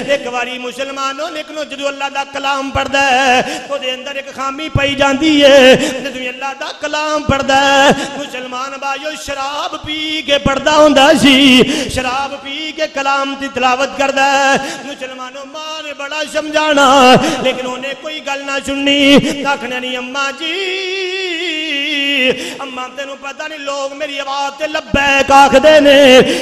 S1: ایک واری مسلمانوں لیکن جدو اللہ دا کلام پڑھدا ہے او دے اندر ایک خامی پئی جاندی ہے جدو اللہ دا کلام پڑھدا ہے مسلمان بھائیو شراب پی کے پڑھدا ہوندا سی شراب پی کے کلام دی تلاوت کردا ہے مسلمانوں ماں نے بڑا سمجھانا لیکن انہیں کوئی گل نہ سننی آکھنا نہیں اماں جی اماں تینوں پتہ نہیں لوگ میری آواز تے لبیک آکھدے نے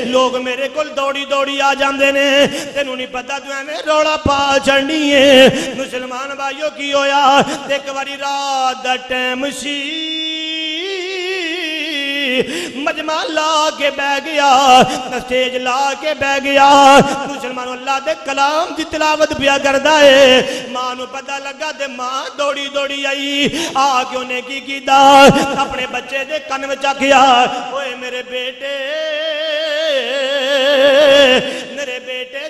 S1: لوگ میرے کول دوڑی دوڑی آ جاندے نے تینوں نہیں پتہ تو ایویں روڑا پا چڑھنی ہے مسلمان بھائیو کی ہویا ایک واری رات دا ٹائم سی مجمع لا کے بہ گیا سٹیج لا کے بہ گیا مسلمانوں اللہ دے کلام دی تلاوت پیا کردا ہے ماں نو پتہ لگا تے ماں دوڑی دوڑی آئی آ کے انہیں کی کیتا اپنے بچے دے کن وچ آکھیا اوئے میرے بیٹے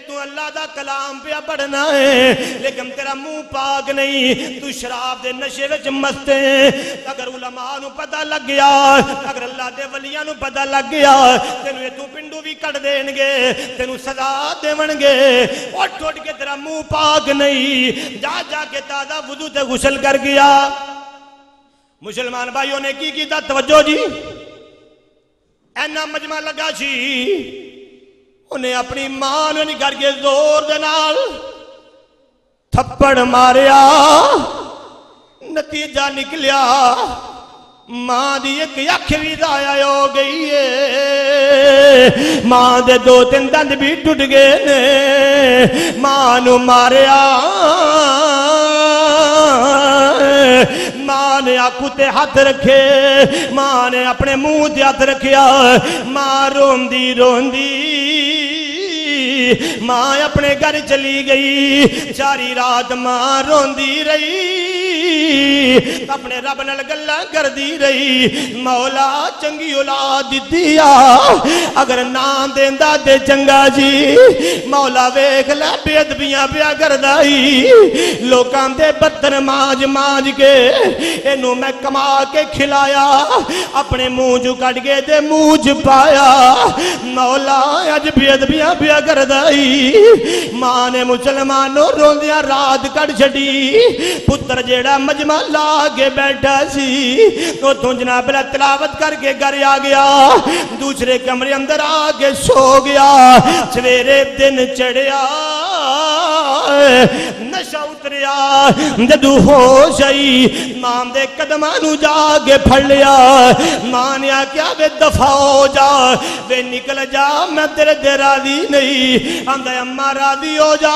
S1: تو اللہ دا کلام پہ پڑھنا ہے لیکن تیرا منہ پاک نہیں تو شراب دے نشے وچ مست ہے اگر علماء نو پتہ لگ گیا اگر اللہ دے ولیاں نو پتہ لگ گیا تینوں یہ تو پنڈو بھی کٹ دین گے تینوں سزا دیون گے اٹھ اٹھ کے تیرا منہ پاک نہیں جا جا کے تازہ وضو تے غسل کر گیا مسلمان بھائیوں نے کی کیتا توجہ جی اینا مجمع لگا سی انہیں اپنی ماں نے کر کے زور دے نال تھپڑ ماریا نتیجہ نکلیا ماں دی ایک اکھ بھی ضائع ہو گئی ہے ماں دے 2-3 دند بھی ٹوٹ گئے نے ماں نو ماریا ماں نے آنکھوں تے ہاتھ رکھے ماں نے اپنے منہ تے ہاتھ رکھیا ماں روندی روندی ماں اپنے گھر چلی گئی ساری رات ماں روندی رہی اپنے رب نال گلاں کردی رہی مولا چنگی اولاد دتی اگر نہ دیندا تے چنگا جی مولا ویکھ لے بے ادبیاں پیا کردائی لوکاں دے برتن مانج مانج کے اینوں میں کما کے کھلایا اپنے منہ جو کٹ کے تے منہ چ پایا مولا اج بے ادبیاں پیا کردائی ماں نے مسلمانوں روندیاں رات کٹ چھڈی پتر جیڑا مجمع لا کے بیٹھا سی تو جناب تلاوت کر کے گھر آ گیا دوسرے کمرے اندر آ کے سو گیا سویرے دن چڑھیا نشہ اتریا جدو ہوش آئی ماں دے قدماں نو جا کے پھڑ لیا ماں نے آکھیا بے دفع ہو جا بے نکل جا میں تیرے دے راضی نہیں آندہ اماں راضی ہو جا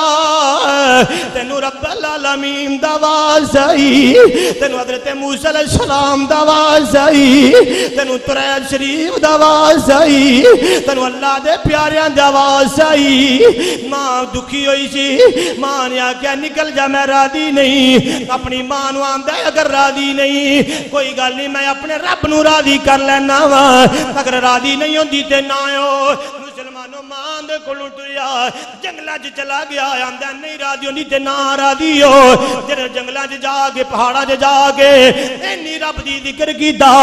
S1: تینو رب العالمین دا آواز آئی تینو حضرت موسیٰ علیہ السلام دا آواز آئی تینو ترائے شریف دا آواز آئی تینو اللہ دے پیاریاں دا آواز آئی ماں دکھی ہوئی سی ماں نے آکھیا نکل جا میں راضی نہیں اپنی ماں نو آندہ ہے اگر راضی نہیں کوئی گل نہیں میں اپنے رب نو راضی کر لینا اگر راضی نہیں ہوندی تے نہ ہو مسلمانوں ماں دے کو لٹیا جنگلہ چ چلا گیا آندہ نہیں راضی ہوندی تے نہ راضی ہو جنہوں جنگلہ چ جا کے پہاڑا چ جا کے اینی رب دی ذکر کی دا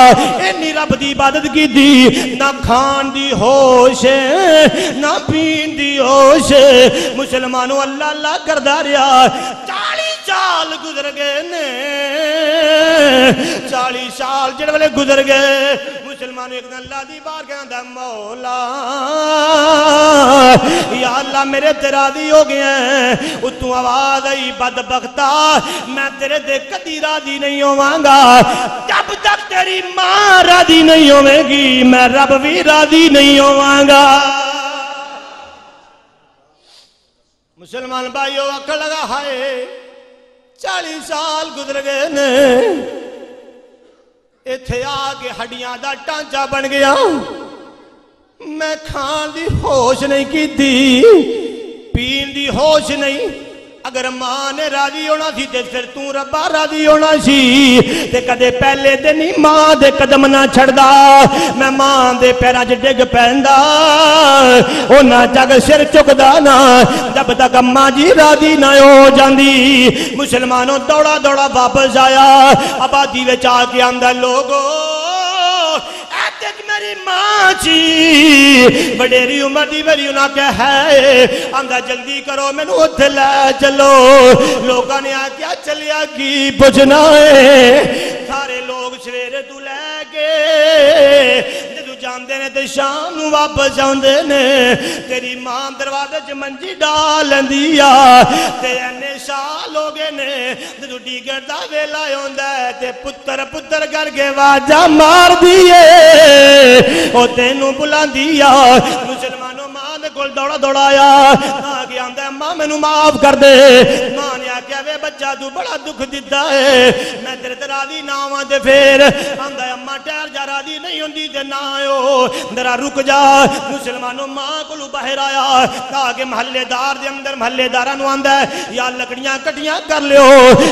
S1: اینی رب دی عبادت کی دی نہ کھان دی ہوش نہ پین دی ہوش مسلمانوں اللہ اللہ کردہ رہا 40 سال گزر گئے نے 40 سال جڑ والے گزر گئے مسلمانوں ایک دن اللہ دی بار کہاں مولا یا اللہ میرے تے راضی ہو گئے ہیں اتوں آواز آئی بدبختہ میں تیرے دے کدی راضی نہیں ہوواں گا جب تک تیری ماں راضی نہیں ہوے گی میں رب بھی راضی نہیں ہوواں گا مسلمان بھائیو آکھ لگا ہائے 40 سال گزر گئے نے ایتھے آگے ہڈیاں دا ٹانچا بن گیا میں کھان دی ہوش نہیں کی دی پین دی ہوش نہیں اگر ماں نے راضی ہونا سی تے پھر تو ربا راضی ہونا سی تے کدے پہلے دن ہی ماں دے قدم نہ چھڑدا میں ماں دے پیراں وچ ڈگ پیندا اونا جگ سر چکدا نا جب تک اماں جی راضی نہ ہو جاندی مسلمانوں دوڑا دوڑا واپس آیا آبادی وچ آ کے آندا لوگو میری ماں جی بڑیری عمر دی میری انہاں کہ ہے آندہ جلدی کرو میں نو اتھے لے چلو لوگاں نے آکیا چلیا کی پوچھنا ہے سارے لوگ سویرے تو لے کے جدو جاندے نے تے شام نو واپس جاندے نے تیری ماں دروازے چ منجی ڈال دیا تے اینے سال ہو گئے نے جدو ڈیگر دا ویلا ہوندا ہے تے پتر پتر کر کے واجا مار دیے او تینوں بلا دیا مسلمانوں ماں نے کول دوڑا دوڑا آیا آگے آندہ ہے ماں میں نو معاف کر دے ماں نے آکیا وے بچہ تو بڑا دکھ دیتا ہے میں تیرے تے راضی نہ ہواں تے پھر آندہ ہے اماں ٹہر جا راضی نہیں ہوندی تے نہ آئو ذرا رک جا مسلمانوں ماں کولو باہر آیا تاکہ محلے دار دے اندر محلے داراں نو آندہ ہے یا لکڑیاں کٹیاں کر لیو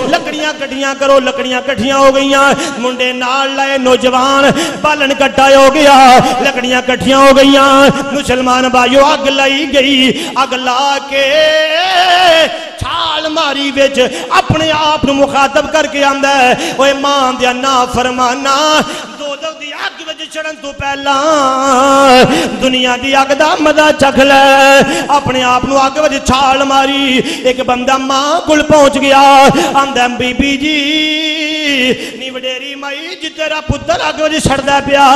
S1: لکڑیاں کٹیاں کرو لکڑیاں کٹیاں ہو گئیاں منڈے نال لائے نوجوان بالن کٹا ہو گیا لکڑیاں کٹیاں ہو گئیاں مسلمان بھائیو اگ لائی گئی اگ لا کے چھال ماری وچ اپنے آپ نو مخاطب کر کے آندا ہے اوے ماں دیا نافرمانا دو دی اگ وچ چڑھن تو پہلا دنیا دی اگ دا مزہ چکھ لے اپنے آپ نو اگ وچ چھال ماری ایک بندہ ماں کول پہنچ گیا آندا بی بی جی نی وڈیری مائی جی تیرا پتر اگ وچ سڑدا پیا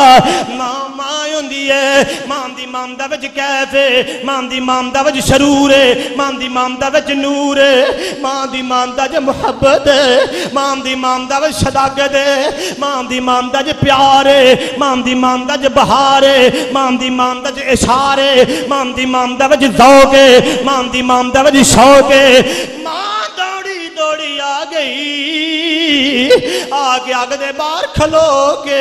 S1: ماں ماں ہوندی ہے ماں دی مامدا وچ کیف ہے ماں دی مامدا وچ سرور ہے ماں دی مامدا وچ نور ہے ماں دی مامدا وچ محبت ہے ماں دی مامدا وچ صداقت ہے ماں دی مامدا وچ پیار ہے ماں دی مامدا وچ بہار ہے ماں دی مامدا وچ اشار ہے ماں دی مامدا وچ ذوق ہے ماں دی مامدا وچ شوق ہے ماں دوڑی دوڑی آ گئی آگے آگ دے باہر کھلو کے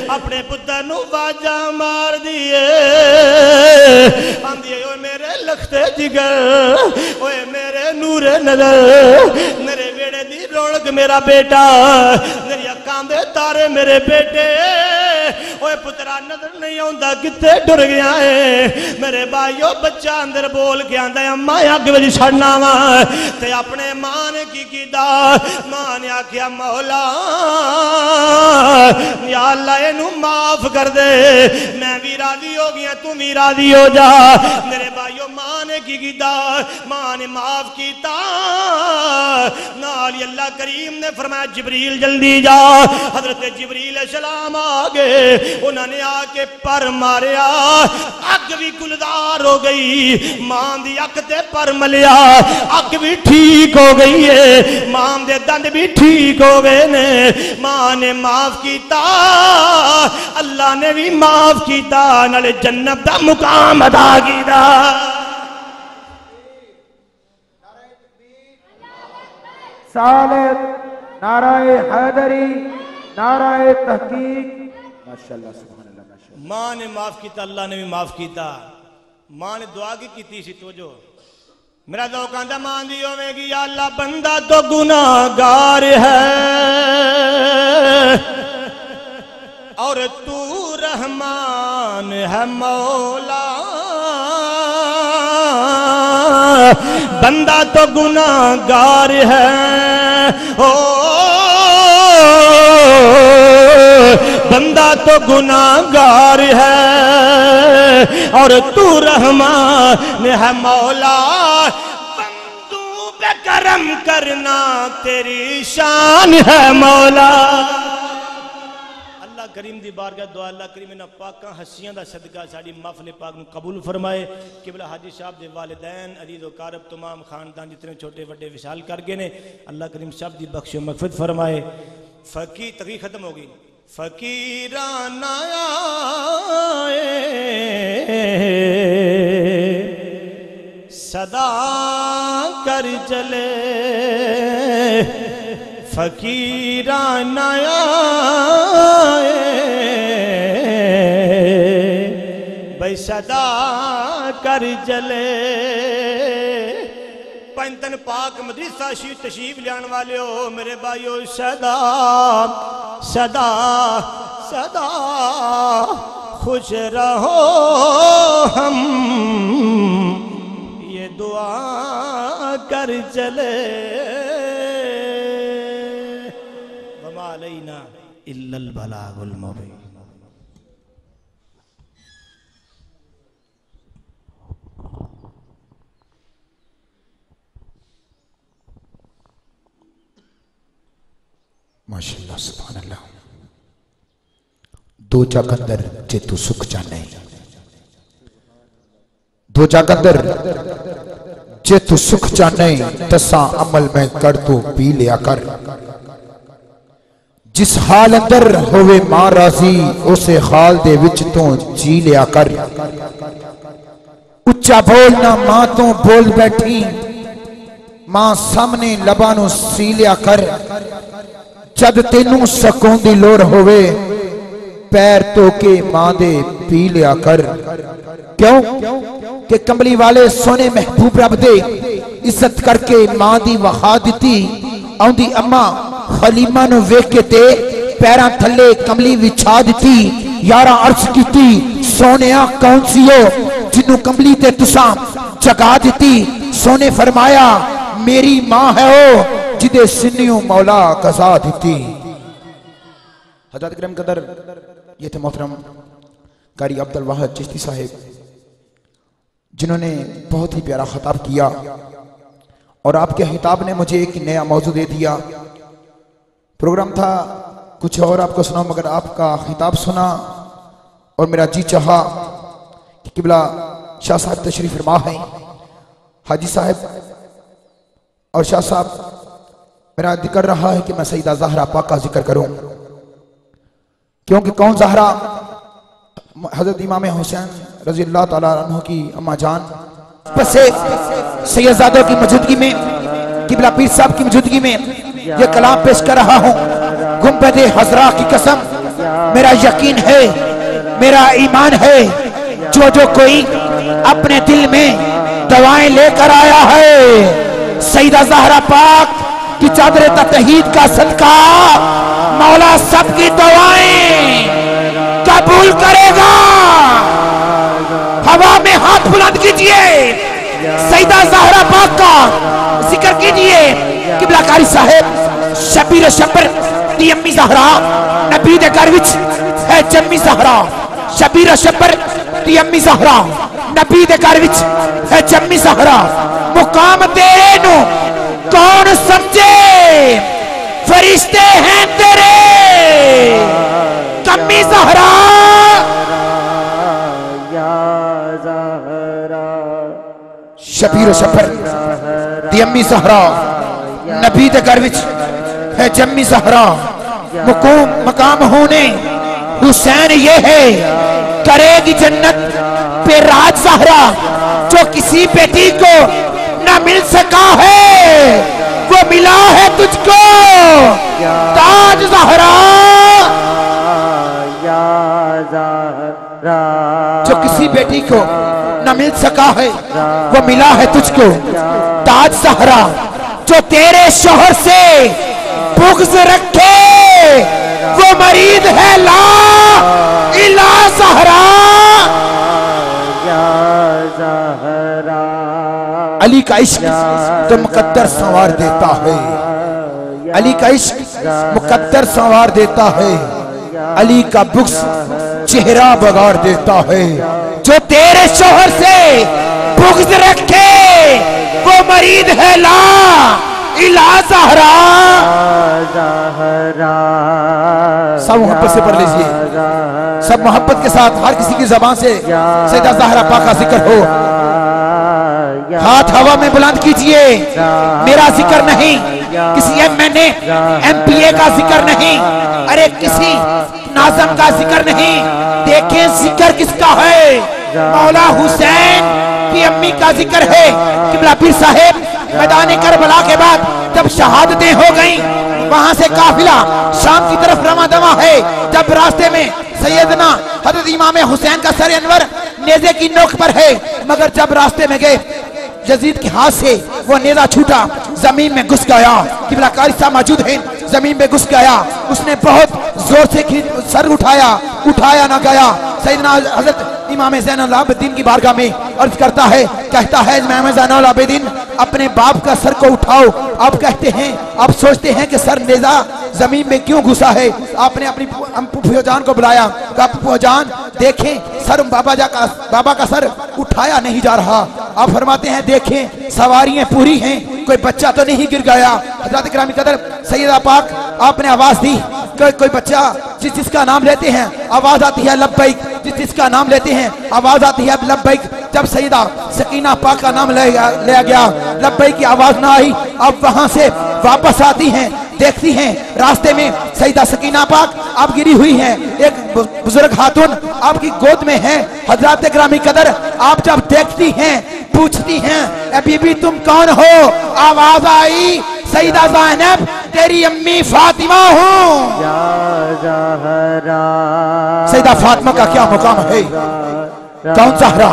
S1: اپنے پتر نو باجا مار دیئے آندھیے اوے میرے لختے جگر اوے میرے نور نظر میرے بیڑے دی رونق میرا بیٹا میری اکاں دے تارے میرے بیٹے اوے پترا نظر نہیں ہوندہ کتے ڈر گیا ہے میرے بھائیو بچہ اندر بول کے آندہ ہے اماں اگ وچ سڑنا وا تے اپنے ماں نے کی کیتا ماں نے آکھیا مولا یا اللہ اینو معاف کر دے میں بھی راضی ہو گیا تم بھی راضی ہو جا میرے بھائیو ماں نے کی کیتا ماں نے معاف کیتا نالی اللہ کریم نے فرمایا جبریل جلدی جا حضرت جبریل السلام آگے انہوں نے آکے پر ماریا اگ بھی گلدار ہو گئی ماں دی اگ تے پر ملیا اگ بھی ٹھیک ہو گئی ہے ماں دے دند بھی ٹھیک ہو گئے نے ماں نے معاف کیتا اللہ نے بھی معاف کیتا نالے جنت دا مقام ادا کیتا
S2: سالت نعرہ حیدری نعرہ تحقیق ماشاءاللہ سبحان اللہ ماشاءاللہ
S1: ماں نے معاف کیتا اللہ نے بھی معاف کیتا ماں نے دعا کی کیتی سی توجہ میرا دو کہندا ماں دی ہوے گی یا اللہ بندہ تو گناہگار ہے اور تو رحمان ہے مولا بندہ تو گناہگار ہے بندہ تو گناہگار ہے اور تو رحمان ہے مولا بندوں پہ کرم کرنا تیری شان ہے مولا اللہ کریم دی بارگاہ دعا اللہ کریم انہاں پاکاں ہسیاں دا صدقہ ساڑی محفل پاک نو قبول فرمائے قبلہ حاجی صاحب دے والدین عزیز و قارب تمام خاندان جتنے چھوٹے وڈے وصال کر گئے نے اللہ کریم صاحب دی بخش و مغفرت فرمائے فقیر تقریر ختم ہوگی فقیران آئے صدا کر چلے فقیران آئے بھائی صدا کر چلے پنتن پاک مدرسہ تشریف لیان والے ہو میرے بھائیو صدا صدا صدا خوش رہو ہم یہ دعا کر چلے وما علینا الا البلاغ المبین
S2: ماشاءاللہ سبحان اللہ دو جاگندر جے تو سکھ جانے دو جاگندر جے تو سکھ جانے تساں عمل میں کر تو پی لیا کر جس حال اندر ہوئے ماں راضی اسے حال دے وچ تو جی لیا کر اچھا بولنا ماں تو بول بیٹھی ماں سامنے لبانوں سی لیا کر جد تینوں سکون دی لوڑ ہوئے پیر تو کے ماں دے پی لیا کر کیوں کہ کمبلی والے سونے محبوب رب دے عزت کر کے ماں دی وخا دیتی آن دی اماں خلیمہ نو ویک کے تے پیران تھلے کملی وچھا دیتی یارہ عرض کیتی سونیاں کون سی ہو جنہوں کملی تے تساں جگا دیتی سونے فرمایا میری ماں ہے ہو جدے سنیوں مولا قضا دیتی حضرت کرم قدر یہ تھے محترم قاری عبدالواحد چشتی صاحب جنہوں نے بہت ہی پیارا خطاب کیا اور آپ کے خطاب نے مجھے ایک نیا موضوع دے دیا پروگرام تھا کچھ اور آپ کو سنا مگر آپ کا خطاب سنا اور میرا جی چاہا کہ قبلہ شاہ صاحب تشریف فرما ہیں حاجی صاحب اور شاہ صاحب میرا ذکر رہا ہے کہ میں سیدہ زہرہ پاک کا ذکر کروں کیونکہ کون زہرہ حضرت امام حسین رضی اللہ تعالیٰ عنہ کی اماں جان بس سید زادوں کی موجودگی میں قبلہ پیر صاحب کی موجودگی میں یہ کلام پیش کر رہا ہوں گنبد حضرہ کی قسم میرا یقین ہے میرا ایمان ہے جو کوئی اپنے دل میں دوائیں لے کر آیا ہے سیدہ زہرہ پاک کی چادر تطہید کا صدقہ مولا سب کی دعائیں قبول کرے گا ہوا میں ہاتھ بلند کیجئے سیدہ زہرہ پاک کا ذکر کیجئے قبلہ قاری صاحب شبیر شبر دی امی زہرہ نبی دے گھر وچ ہے جمی زہرہ شبیر شبر دی امی زہرہ نبی دے گھر وچ ہے جمی زہرہ مقام تیرے نو کون سمجھے فرشتے ہیں تیرے کمی زہرہ شبیر و شبر دی امی زہرہ نبی دے گھر وچ ہے جمی زہرہ مقام ہونے حسین یہ ہے کرے گی جنت پہ راج زہرہ جو کسی بیٹی کو نہ مل سکا ہے وہ ملا ہے تجھ کو تاج زہرہ جو کسی بیٹی کو نہ مل سکا ہے وہ ملا ہے تجھ کو تاج زہرہ جو تیرے شوہر سے بغض رکھے وہ مرید ہے لا الہ زہرہ علی کا عشق تو مقدر سنوار دیتا ہے علی کا عشق مقدر سنوار دیتا ہے علی کا بغض چہرہ بگاڑ دیتا ہے جو تیرے شوہر سے بغض رکھے وہ مرید ہے لا الہ زہرہ سب محبت سے پڑھ لیجئے سب محبت کے ساتھ ہر کسی کی زبان سے سیدہ زہرہ پاک کا ذکر ہو ہاتھ ہوا میں بلند کیجئے میرا ذکر نہیں کسی ایم پی اے کا ذکر نہیں ارے کسی ناظم کا ذکر نہیں دیکھیں ذکر کس کا ہے مولا حسین کی امی کا ذکر ہے قبلہ پیر صاحب میدان کربلا کے بعد جب شہادتیں ہو گئیں وہاں سے قافلہ شام کی طرف رواں دواں ہے جب راستے میں سیدنا حضرت امام حسین کا سر انور نیزے کی نوک پر ہے مگر جب راستے میں گئے یزید کے ہاتھ سے وہ نیزہ چھوٹا زمین میں گھس گیا قبلہ قاری صاحب موجود ہیں زمین میں گھس گیا اس نے بہت زور سے سر اٹھایا نہ گیا سیدنا حضرت امام زین العابدین کی بارگاہ میں عرض کرتا ہے کہتا ہے امام زین العابدین اپنے باپ کا سر کو اٹھاؤ آپ کہتے ہیں آپ سوچتے ہیں کہ سر نیزہ زمین میں کیوں گھسا ہے آپ نے اپنی پھوپھیو جان کو بلایا کہا پھوپھیو جان دیکھیں سر بابا کا سر اٹھایا نہیں جا رہا آپ فرماتے ہیں دیکھیں سواریاں پوری ہیں کوئی بچہ تو نہیں گر گیا حضرات گرامی قدر سیدہ پاک آپ نے آواز دی کوئی بچہ جس کا نام لیتے ہیں آواز آتی ہے لبیک جس کا نام لیتے ہیں آواز آتی ہے لبیک جب سیدہ سکینہ پاک کا نام لیا گیا لبیک کی آواز نہ آئی اب وہاں سے واپس آتی ہیں دیکھتی ہیں راستے میں سیدہ سکینہ پاک آپ گری ہوئی ہیں ایک بزرگ خاتون آپ کی گود میں ہے حضرات گرامی قدر آپ جب دیکھتی ہیں پوچھتی ہیں اے بی بی تم کون ہو آواز آئی سیدہ زینب تیری امی فاطمہ ہوں سیدہ فاطمہ کا کیا مقام ہے کون زہرا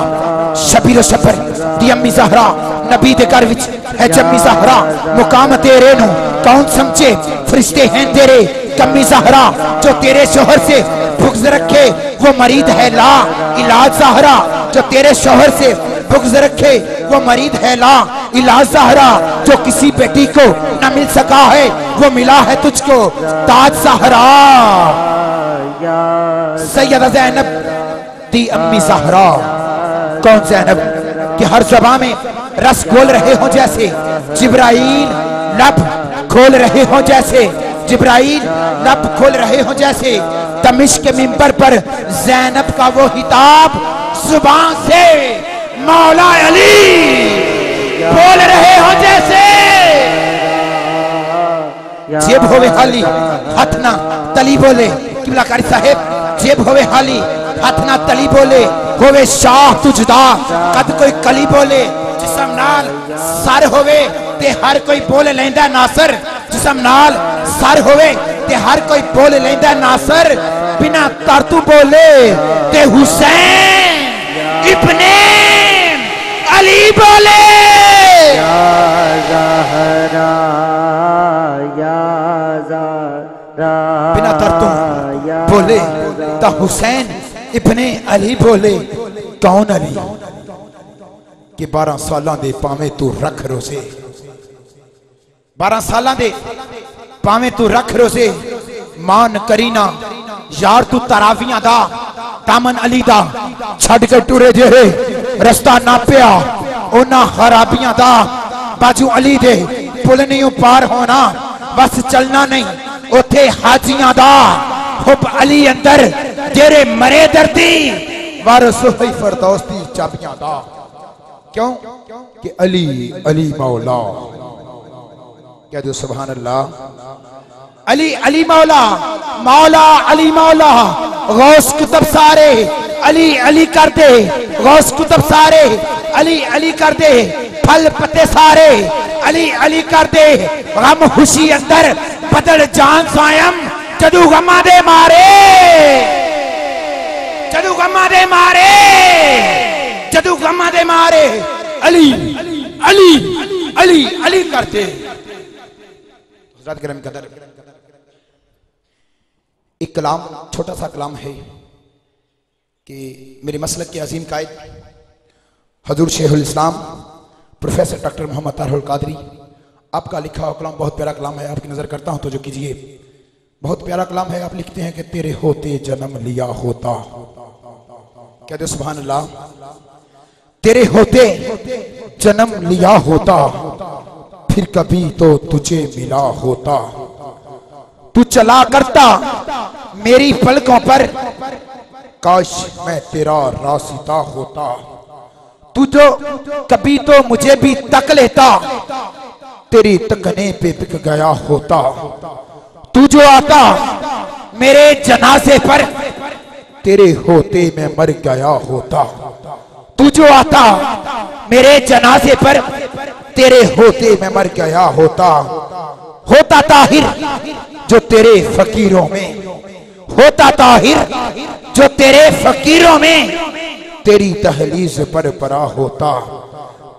S2: شبیر شبر دی امی زہرا نبی دے گھر وچ ہے جمی زہرا مقام تیرے نو کون سمجھے فرشتے ہیں تیرے کمی زہرا جو تیرے شوہر سے بغض رکھے وہ مرید ہے لا علاج زہرا جو تیرے شوہر سے بغض رکھے وہ مرید ہے لا علاج زہرا جو کسی بیٹی کو نہ مل سکا ہے وہ ملا ہے تجھ کو تاج زہرا سیدہ زینب دی امی زہرا کون زینب کہ ہر زبان میں رس گول رہے ہوں جیسے جبرائیل لب کھول رہے ہوں جیسے جبرائیل لب کھول رہے ہوں جیسے دمشق کے منبر پر زینب کا وہ خطاب زبان سے مولا علی بول رہے ہوں جیسے جیب ہوئے حالی ہتھنا تلی بولے قبلہ قاری صاحب جیب ہوئے حالی ہتھنا تلی بولے ہوئے شاہ تجدا قد کوئی کلی بولے جسم نال سر ہوئے تے ہر کوئی بول لیندہ ناصر جسم نال سر ہوئے تے ہر کوئی بول لیندہ ناصر بنا ترتو بولے تے حسین ابن علی بولے یا زہرا یا زہرا بنا ترتو بولے تا حسین ابن علی بولے کون علی کہ 12 سالاں دے پاویں تو رکھ روزے 12 سالاں دے پاویں تو رکھ روزے مان کرینا یار تو تراویاں دا دامن علی دا چھڑ کے ٹورے جہے رستہ نہ پیا اونا خرابیاں دا باجو علی دے پلنیوں پار ہونا بس چلنا نہیں اوتھے حاجیاں دا حب علی اندر جیرے مرے دردی وارث ہوئی فردوستی چابیاں دا کیوں کہ علی علی مولا کہہ دو سبحان اللہ علی علی مولا مولا علی مولا غوث کتب سارے علی علی کر دے غوث کتب سارے علی علی کر دے پھل پتے سارے علی علی کر دے غم خوشی اندر بدل جان سائم جدو غمہ دے مارے جدو غمہ دے مارے جدو غمہ دے مارے علی علی علی علی کرتے حضرات کرم قدر ایک کلام چھوٹا سا کلام ہے کہ میرے مسلک کے عظیم قائد حضور شیخ الاسلام پروفیسر ڈاکٹر محمد طاہر القادری آپ کا لکھا ہوا کلام بہت پیارا کلام ہے آپ کی نظر کرتا ہوں تو جو کیجئے بہت پیارا کلام ہے آپ لکھتے ہیں کہ تیرے ہوتے جنم لیا ہوتا کہہ دو سبحان اللہ تیرے ہوتے جنم لیا ہوتا پھر کبھی تو تجھے ملا ہوتا تو چلا کرتا میری پلکوں پر کاش میں تیرا راستا ہوتا تو جو کبھی تو مجھے بھی تک لیتا تیری تکنے پہ بک گیا ہوتا تو جو آتا میرے جنازے پر تیرے ہوتے میں مر گیا ہوتا تو جو آتا میرے جنازے پر تیرے ہوتے میں مر گیا ہوتا طاہر جو تیرے فقیروں میں، ہوتا طاہر جو تیرے فقیروں میں، تیری دہلیز پر پڑا ہوتا،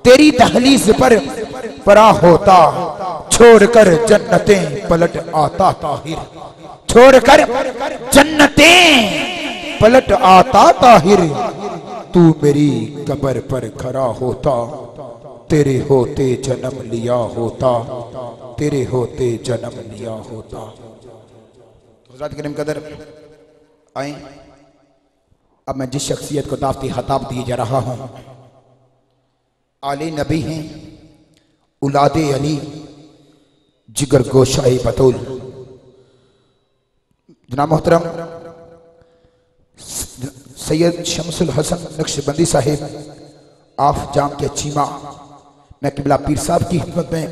S2: تیری دہلیز پر پڑا ہوتا، چھوڑ کر جنتیں پلٹ آتا طاہر، چھوڑ کر جنتیں پلٹ آتا طاہر، تو میری قبر پر کھڑا ہوتا، تیرے ہوتے جنم لیا ہوتا، تیرے ہوتے جنم لیا ہوتا۔ حضرات کریم قدر آئیں، اب میں جس شخصیت کو دعوتی خطاب دیے جا رہا ہوں، علی نبی ہیں، اولاد علی، جگر گوشہ بطول، جناب محترم سید شمس الحسن نقشبندی صاحب آف جام کے چیمہ، میں قبلہ پیر صاحب کی خدمت میں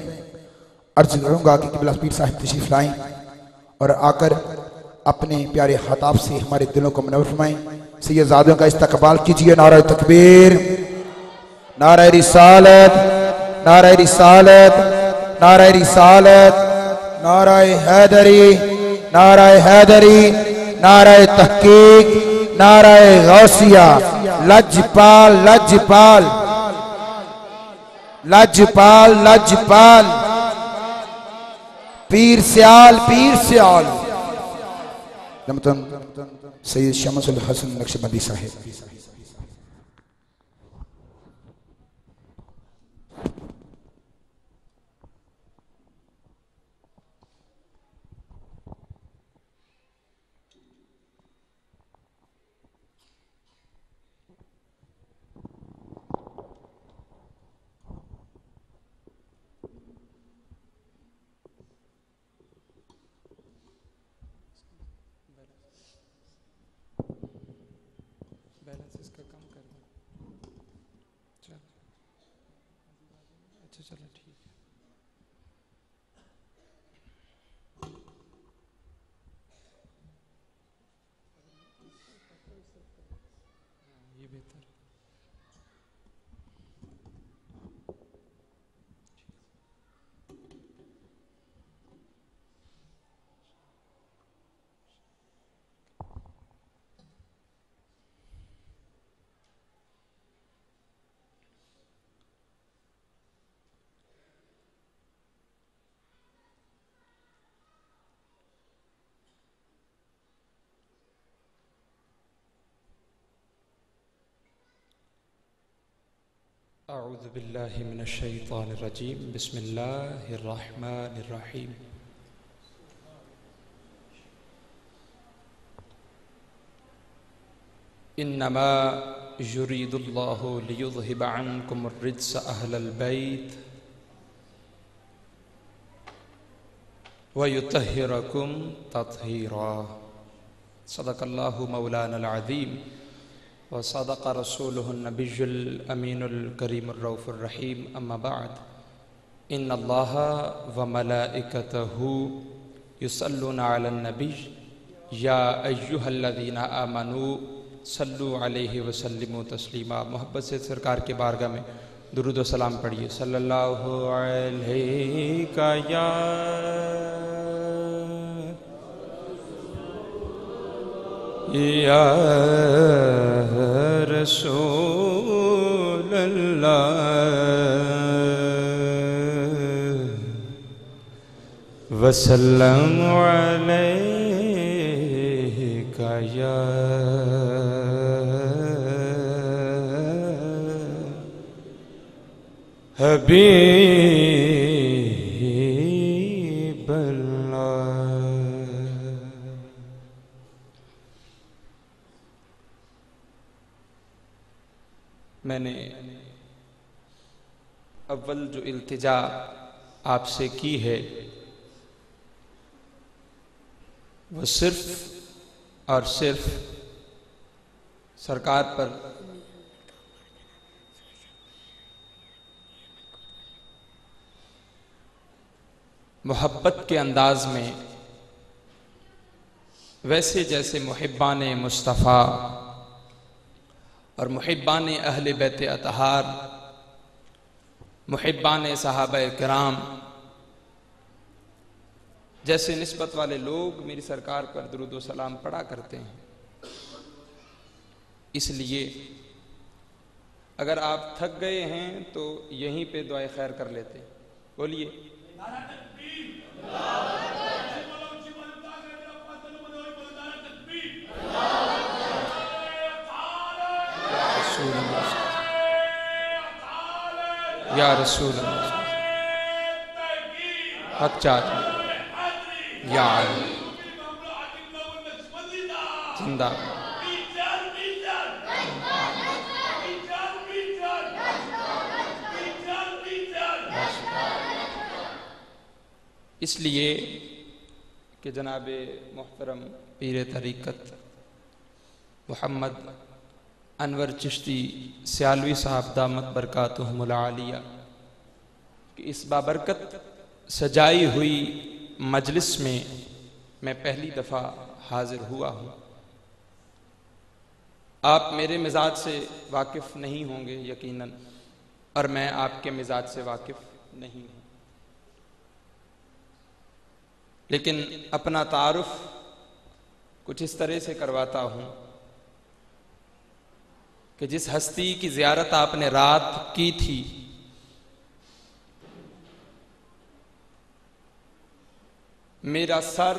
S2: عرض کروں گا کہ قبلہ پیر صاحب تشریف لائیں اور آ کر اپنے پیارے خطاب سے ہمارے دلوں کو منور فرمائیں۔ سید زادوں کا استقبال کیجئے۔ نعرہ تکبیر، نعرہ رسالت، نعرہ رسالت، نعرہ رسالت، نعرہ حیدری، نعرہ حیدری، نعرہ تحقیق، نعرہ غوثیہ، لجپال لجپال لجپال لجپال، پیر سیال پیر سیال، سید شمس الحسن نقشبندی صاحب۔
S3: اعوذ باللہ من الشیطان الرجیم، بسم اللہ الرحمن الرحیم۔ انما یرید اللہ لیذہب عنکم الرجس اہل البیت ویطہرکم تطہیرا۔ صدق اللہ مولانا العظیم وصدق رسوله النبی الامین الکریم الرؤوف الرحیم، اما بعد، ان اللہ وملائکتہ یصلون علی النبی یا ایہا الذین آمنوا صلوا علیہ وسلموا تسلیما۔ محبت سے سرکار کے بارگاہ میں درود و سلام پڑھیے۔ صلی اللہ علیہ یا یا رسول اللہ وسلم علیک یا حبیب اللہ۔ میں نے اول جو التجا آپ سے کی ہے وہ صرف اور صرف سرکار پر محبت کے انداز میں، ویسے جیسے محبان مصطفیٰ اور محبان اہل بیت اطہار محبان صحابہ کرام جیسے نسبت والے لوگ میری سرکار پر درود و سلام پڑھا کرتے ہیں. اس لیے اگر آپ تھک گئے ہیں تو یہیں پہ دعائے خیر کر لیتے ہیں. بولیے یا رسول اللہ حق چاہتے یا علی زندہ اس لیے کہ جناب محترم پیر طریقت محمد انور چشتی سیالوی صاحب دامت برکاتہم العالیہ کہ اس بابرکت سجائی ہوئی مجلس میں پہلی دفعہ حاضر ہوا ہوں. آپ میرے مزاج سے واقف نہیں ہوں گے یقیناً، اور میں آپ کے مزاج سے واقف نہیں ہوں، لیکن اپنا تعارف کچھ اس طرح سے کرواتا ہوں کہ جس ہستی کی زیارت آپ نے رات کی تھی میرا سر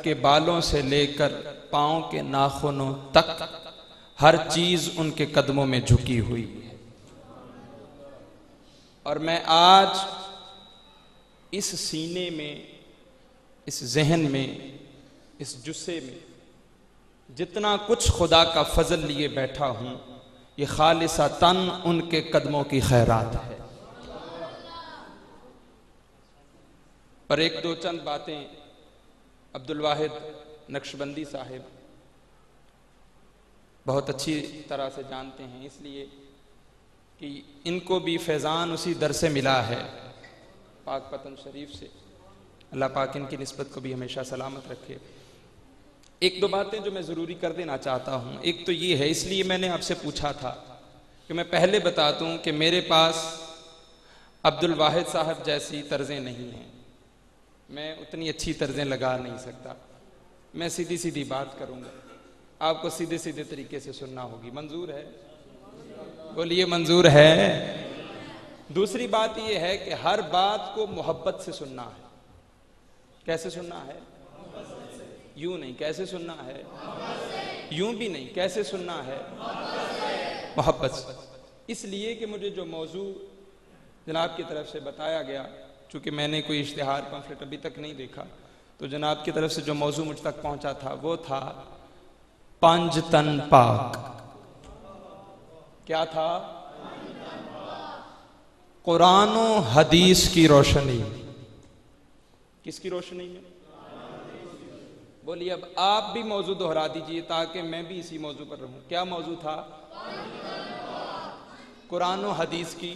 S3: کے بالوں سے لے کر پاؤں کے ناخنوں تک ہر چیز ان کے قدموں میں جھکی ہوئی ہے، اور میں آج اس سینے میں، اس ذہن میں، اس جسے میں جتنا کچھ خدا کا فضل لیے بیٹھا ہوں یہ خالصتاً ان کے قدموں کی خیرات ہے. اور ایک دو چند باتیں عبدالواحد نقشبندی صاحب بہت اچھی طرح سے جانتے ہیں، اس لیے کہ ان کو بھی فیضان اسی در سے ملا ہے، پاک پتن شریف سے. اللہ پاک ان کی نسبت کو بھی ہمیشہ سلامت رکھے. ایک دو باتیں جو میں ضروری کر دینا چاہتا ہوں. ایک تو یہ ہے، اس لیے میں نے آپ سے پوچھا تھا کہ میں پہلے بتا دوں کہ میرے پاس عبدالواحد صاحب جیسی طرزیں نہیں ہیں، میں اتنی اچھی طرزیں لگا نہیں سکتا، میں سیدھی سیدھی بات کروں گا، آپ کو سیدھے سیدھے طریقے سے سننا ہوگی. منظور ہے؟ بولیے منظور ہے. دوسری بات یہ ہے کہ ہر بات کو محبت سے سننا ہے. کیسے سننا ہے؟ یوں نہیں. کیسے سننا ہے؟ یوں بھی نہیں. کیسے سننا ہے؟ محبت سے. اس لیے کہ مجھے جو موضوع جناب کی طرف سے بتایا گیا، چونکہ میں نے کوئی اشتہار پمفلٹ ابھی تک نہیں دیکھا، تو جناب کی طرف سے جو موضوع مجھ تک پہنچا تھا وہ تھا پنج تن پاک. کیا تھا؟ قرآن و حدیث کی روشنی. کس کی روشنی میں؟ بولیے اب آپ بھی موضوع دہرا دیجئے تاکہ میں بھی اسی موضوع پر رہوں. کیا موضوع تھا؟ قرآن و حدیث کی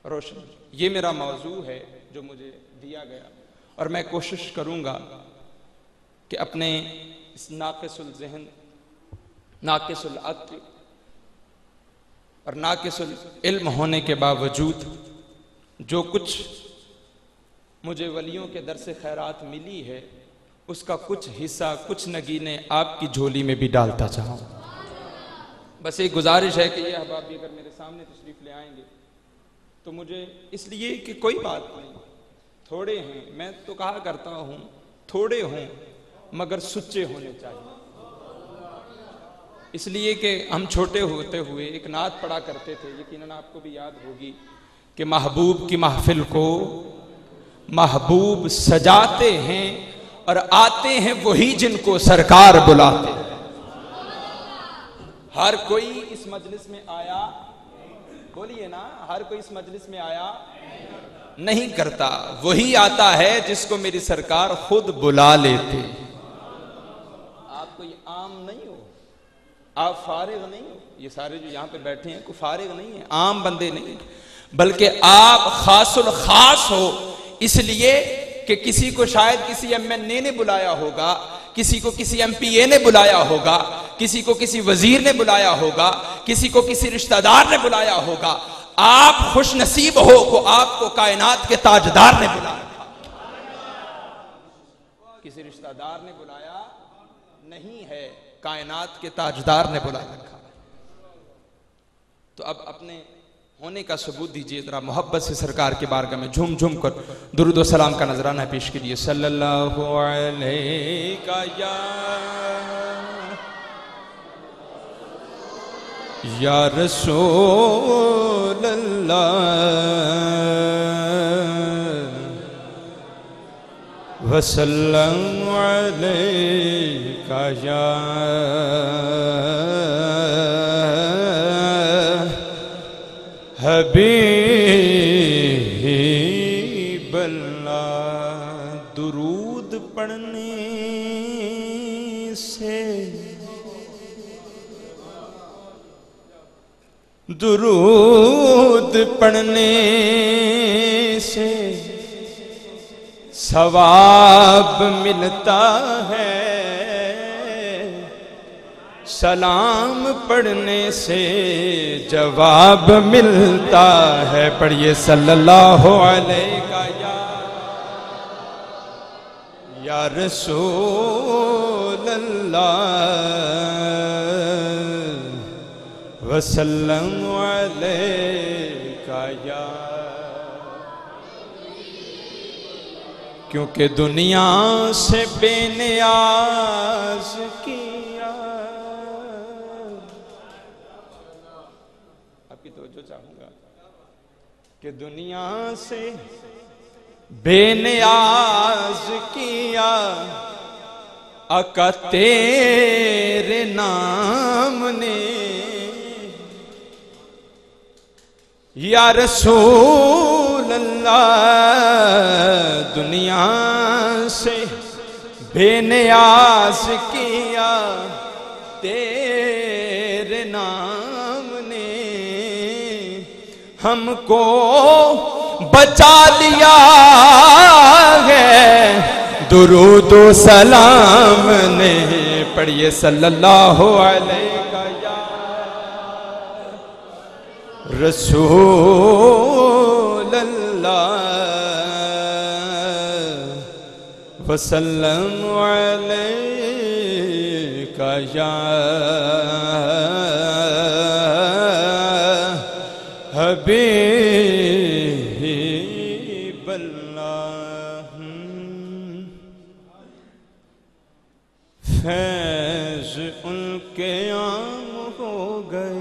S3: روشنی. یہ میرا موضوع ہے جو مجھے دیا گیا، اور میں کوشش کروں گا کہ اپنے اس ناقص الذہن، ناقص العقل اور ناقص العلم ہونے کے باوجود جو کچھ مجھے ولیوں کے در سے خیرات ملی ہے اس کا کچھ حصہ، کچھ نگینے آپ کی جھولی میں بھی ڈالتا چاہوں. بس ایک گزارش ہے کہ یہ احباب بھی اگر میرے سامنے تشریف لے آئیں گے تو مجھے اس لیے کہ کوئی بات نہیں، تھوڑے ہیں، میں تو کہا کرتا ہوں تھوڑے ہوں مگر سچے ہونے چاہیے. اس لیے کہ ہم چھوٹے ہوتے ہوئے ایک نعت پڑھا کرتے تھے، یقیناً آپ کو بھی یاد ہوگی کہ محبوب کی محفل کو محبوب سجاتے ہیں اور آتے ہیں وہی جن کو سرکار بلاتے ہیں. ہر کوئی اس مجلس میں آیا، بولیے نا، ہر کوئی اس مجلس میں آیا نہیں کرتا، وہی آتا ہے جس کو میری سرکار خود بلا لیتے. آپ کوئی عام نہیں ہو، آپ فارغ نہیں ہو، یہ سارے جو یہاں پہ بیٹھے ہیں کوئی فارغ نہیں ہیں، عام بندے نہیں ہیں، بلکہ آپ خاص الخاص ہو. اس لیے کہ کسی کو شاید کسی ایم این اے نے بلایا ہوگا، کسی کو کسی ایم پی اے نے بلایا ہوگا، کسی کو کسی وزیر نے بلایا ہوگا، کسی کو کسی رشتہ دار نے بلایا ہوگا، آپ خوش نصیب ہو کہ آپ کو کائنات کے تاجدار نے بلایا. کسی رشتہ دار نے بلایا نہیں ہے، کائنات کے تاجدار نے بلا رکھا. تو اب اپنے ہونے کا ثبوت دیجئے، ذرا محبت سے سرکار کے بارگاہ میں جھوم جھوم کر درود و سلام کا نذرانہ پیش کیجئے. صلی اللہ علیہ یا رسول اللہ وسلم علیکہ یا حبیب اللہ. درود پڑھنے سے درود پڑھنے سے ثواب ملتا ہے، سلام پڑھنے سے جواب ملتا ہے. پڑھیے صلی اللہ علیہ یا رسول اللہ وسلم علیکہ یا. کیونکہ دنیا سے بے نیاز کیا. آپ کی توجہ چاہوں گا کہ دنیا سے بے نیاز کیا، آقا تیرے نام نے یا رسول اللہ. دنیا سے بے نیاز کیا، تیرے نام نے ہم کو بچا لیا ہے، درود و سلام نے. پڑھیے صلی اللہ علیہ رسول اللہ وسلم علیکہ یا حبیب اللہ. فیض ان کے عام ہو گئے،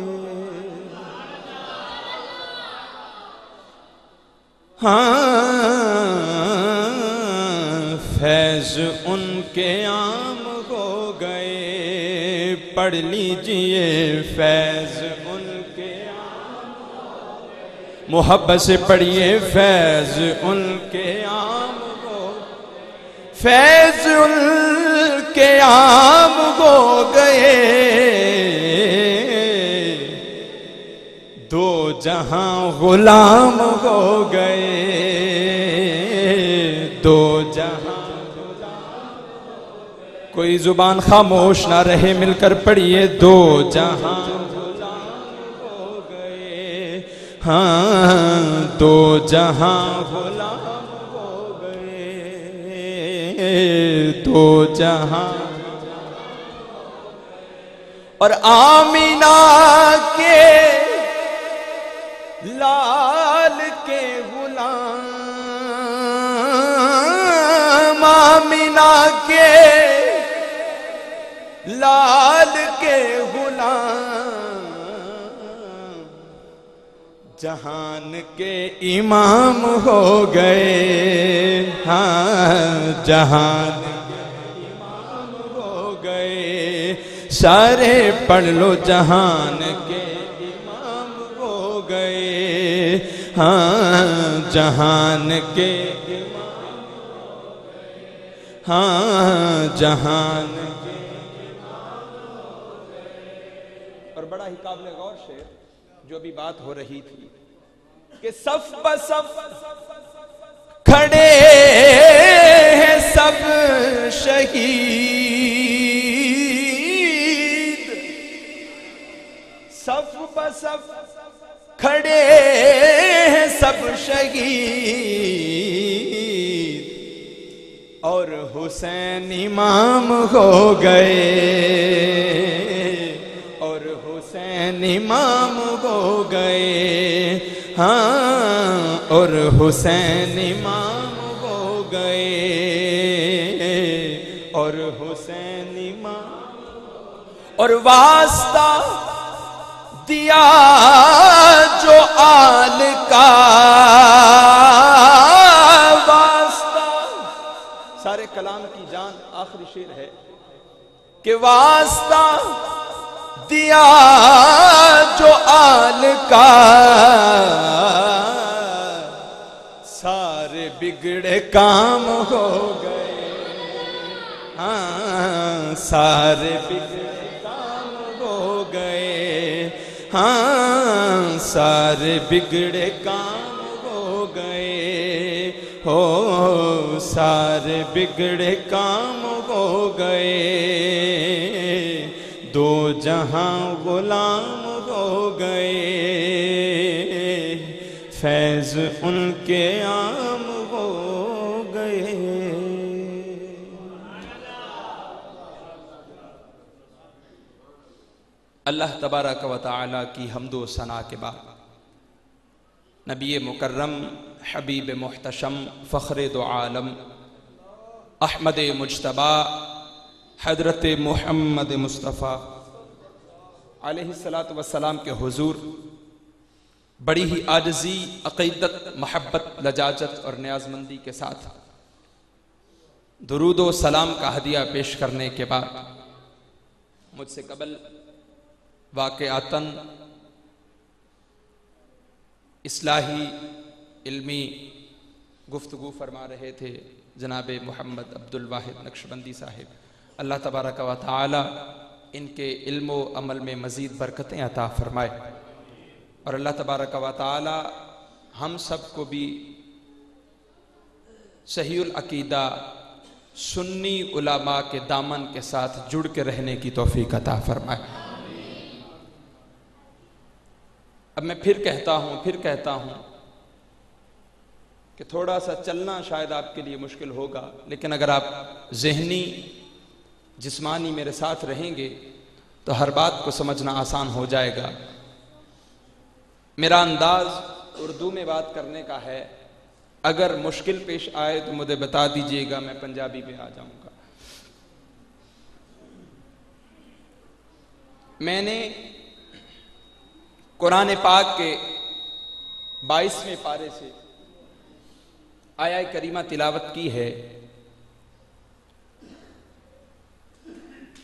S3: فیض ان کے عام ہو گئے. پڑھ لیجئے فیض ان کے عام ہو گئے. محبت سے پڑھیے فیض ان کے عام ہو، فیض ان کے عام ہو گئے. دو جہاں غلام ہو گئے، دو جہاں. کوئی زبان خاموش نہ رہے، مل کر پڑھیے. دو جہاں غلام ہو گئے، ہاں دو جہاں غلام ہو گئے، دو جہاں. اور آمینہ کے لال کے غلام، آمینہ کے لال کے غلام، جہان کے امام ہو گئے. ہاں جہان کے امام ہو گئے. سارے پڑھ لو جہان کے امام ہو گئے. ہاں جہان کے امام ہو گئے. ہاں جہان کے امام ہو گئے. اور بڑا ہی قابل غور شعر جو ابھی بات ہو رہی تھی کہ صف بصف کھڑے ہیں سب شہید، صف کھڑے ہیں سب شہید، اور حسین امام ہو گئے، اور حسین امام ہو گئے، ہاں اور حسین امام ہو گئے، اور حسین امام، اور واسطہ دیا جو آل کا، واسطہ، سارے کلام کی جان آخری شعر ہے کہ واسطہ دیا جو آل کا، سارے بگڑے کام ہو گئے، ہاں سارے بگڑے کام ہو گئے، ہاں سارے بگڑے کام ہو گئے، ہو سارے بگڑے کام ہو گئے، دو جہاں غلام ہو گئے، فیض ان کے عام ہو گئے۔ اللہ تبارک و تعالی کی حمد و ثنا کے بعد نبی مکرم، حبیب محتشم، فخر دو عالم، احمد مجتبی، حضرت محمد مصطفیٰ علیہ السلام کے حضور بڑی ہی عاجزی، عقیدت، محبت، لجاجت اور نیازمندی کے ساتھ درود و سلام کا ہدیہ پیش کرنے کے بعد مجھ سے قبل واقعاتاً اصلاحی علمی گفتگو فرما رہے تھے جناب محمد عبد الواحد نقشبندی صاحب، اللہ تبارک و تعالی ان کے علم و عمل میں مزید برکتیں عطا فرمائے، اور اللہ تبارک و تعالی ہم سب کو بھی صحیح العقیدہ سنی علماء کے دامن کے ساتھ جڑ کے رہنے کی توفیق عطا فرمائے۔ اب میں پھر کہتا ہوں کہ تھوڑا سا چلنا شاید آپ کے لیے مشکل ہوگا، لیکن اگر آپ ذہنی جسمانی میرے ساتھ رہیں گے تو ہر بات کو سمجھنا آسان ہو جائے گا۔ میرا انداز اردو میں بات کرنے کا ہے، اگر مشکل پیش آئے تو مجھے بتا دیجئے گا، میں پنجابی پہ آ جاؤں گا۔ میں نے قرآن پاک کے 22ویں پارے سے آیہ کریمہ تلاوت کی ہے۔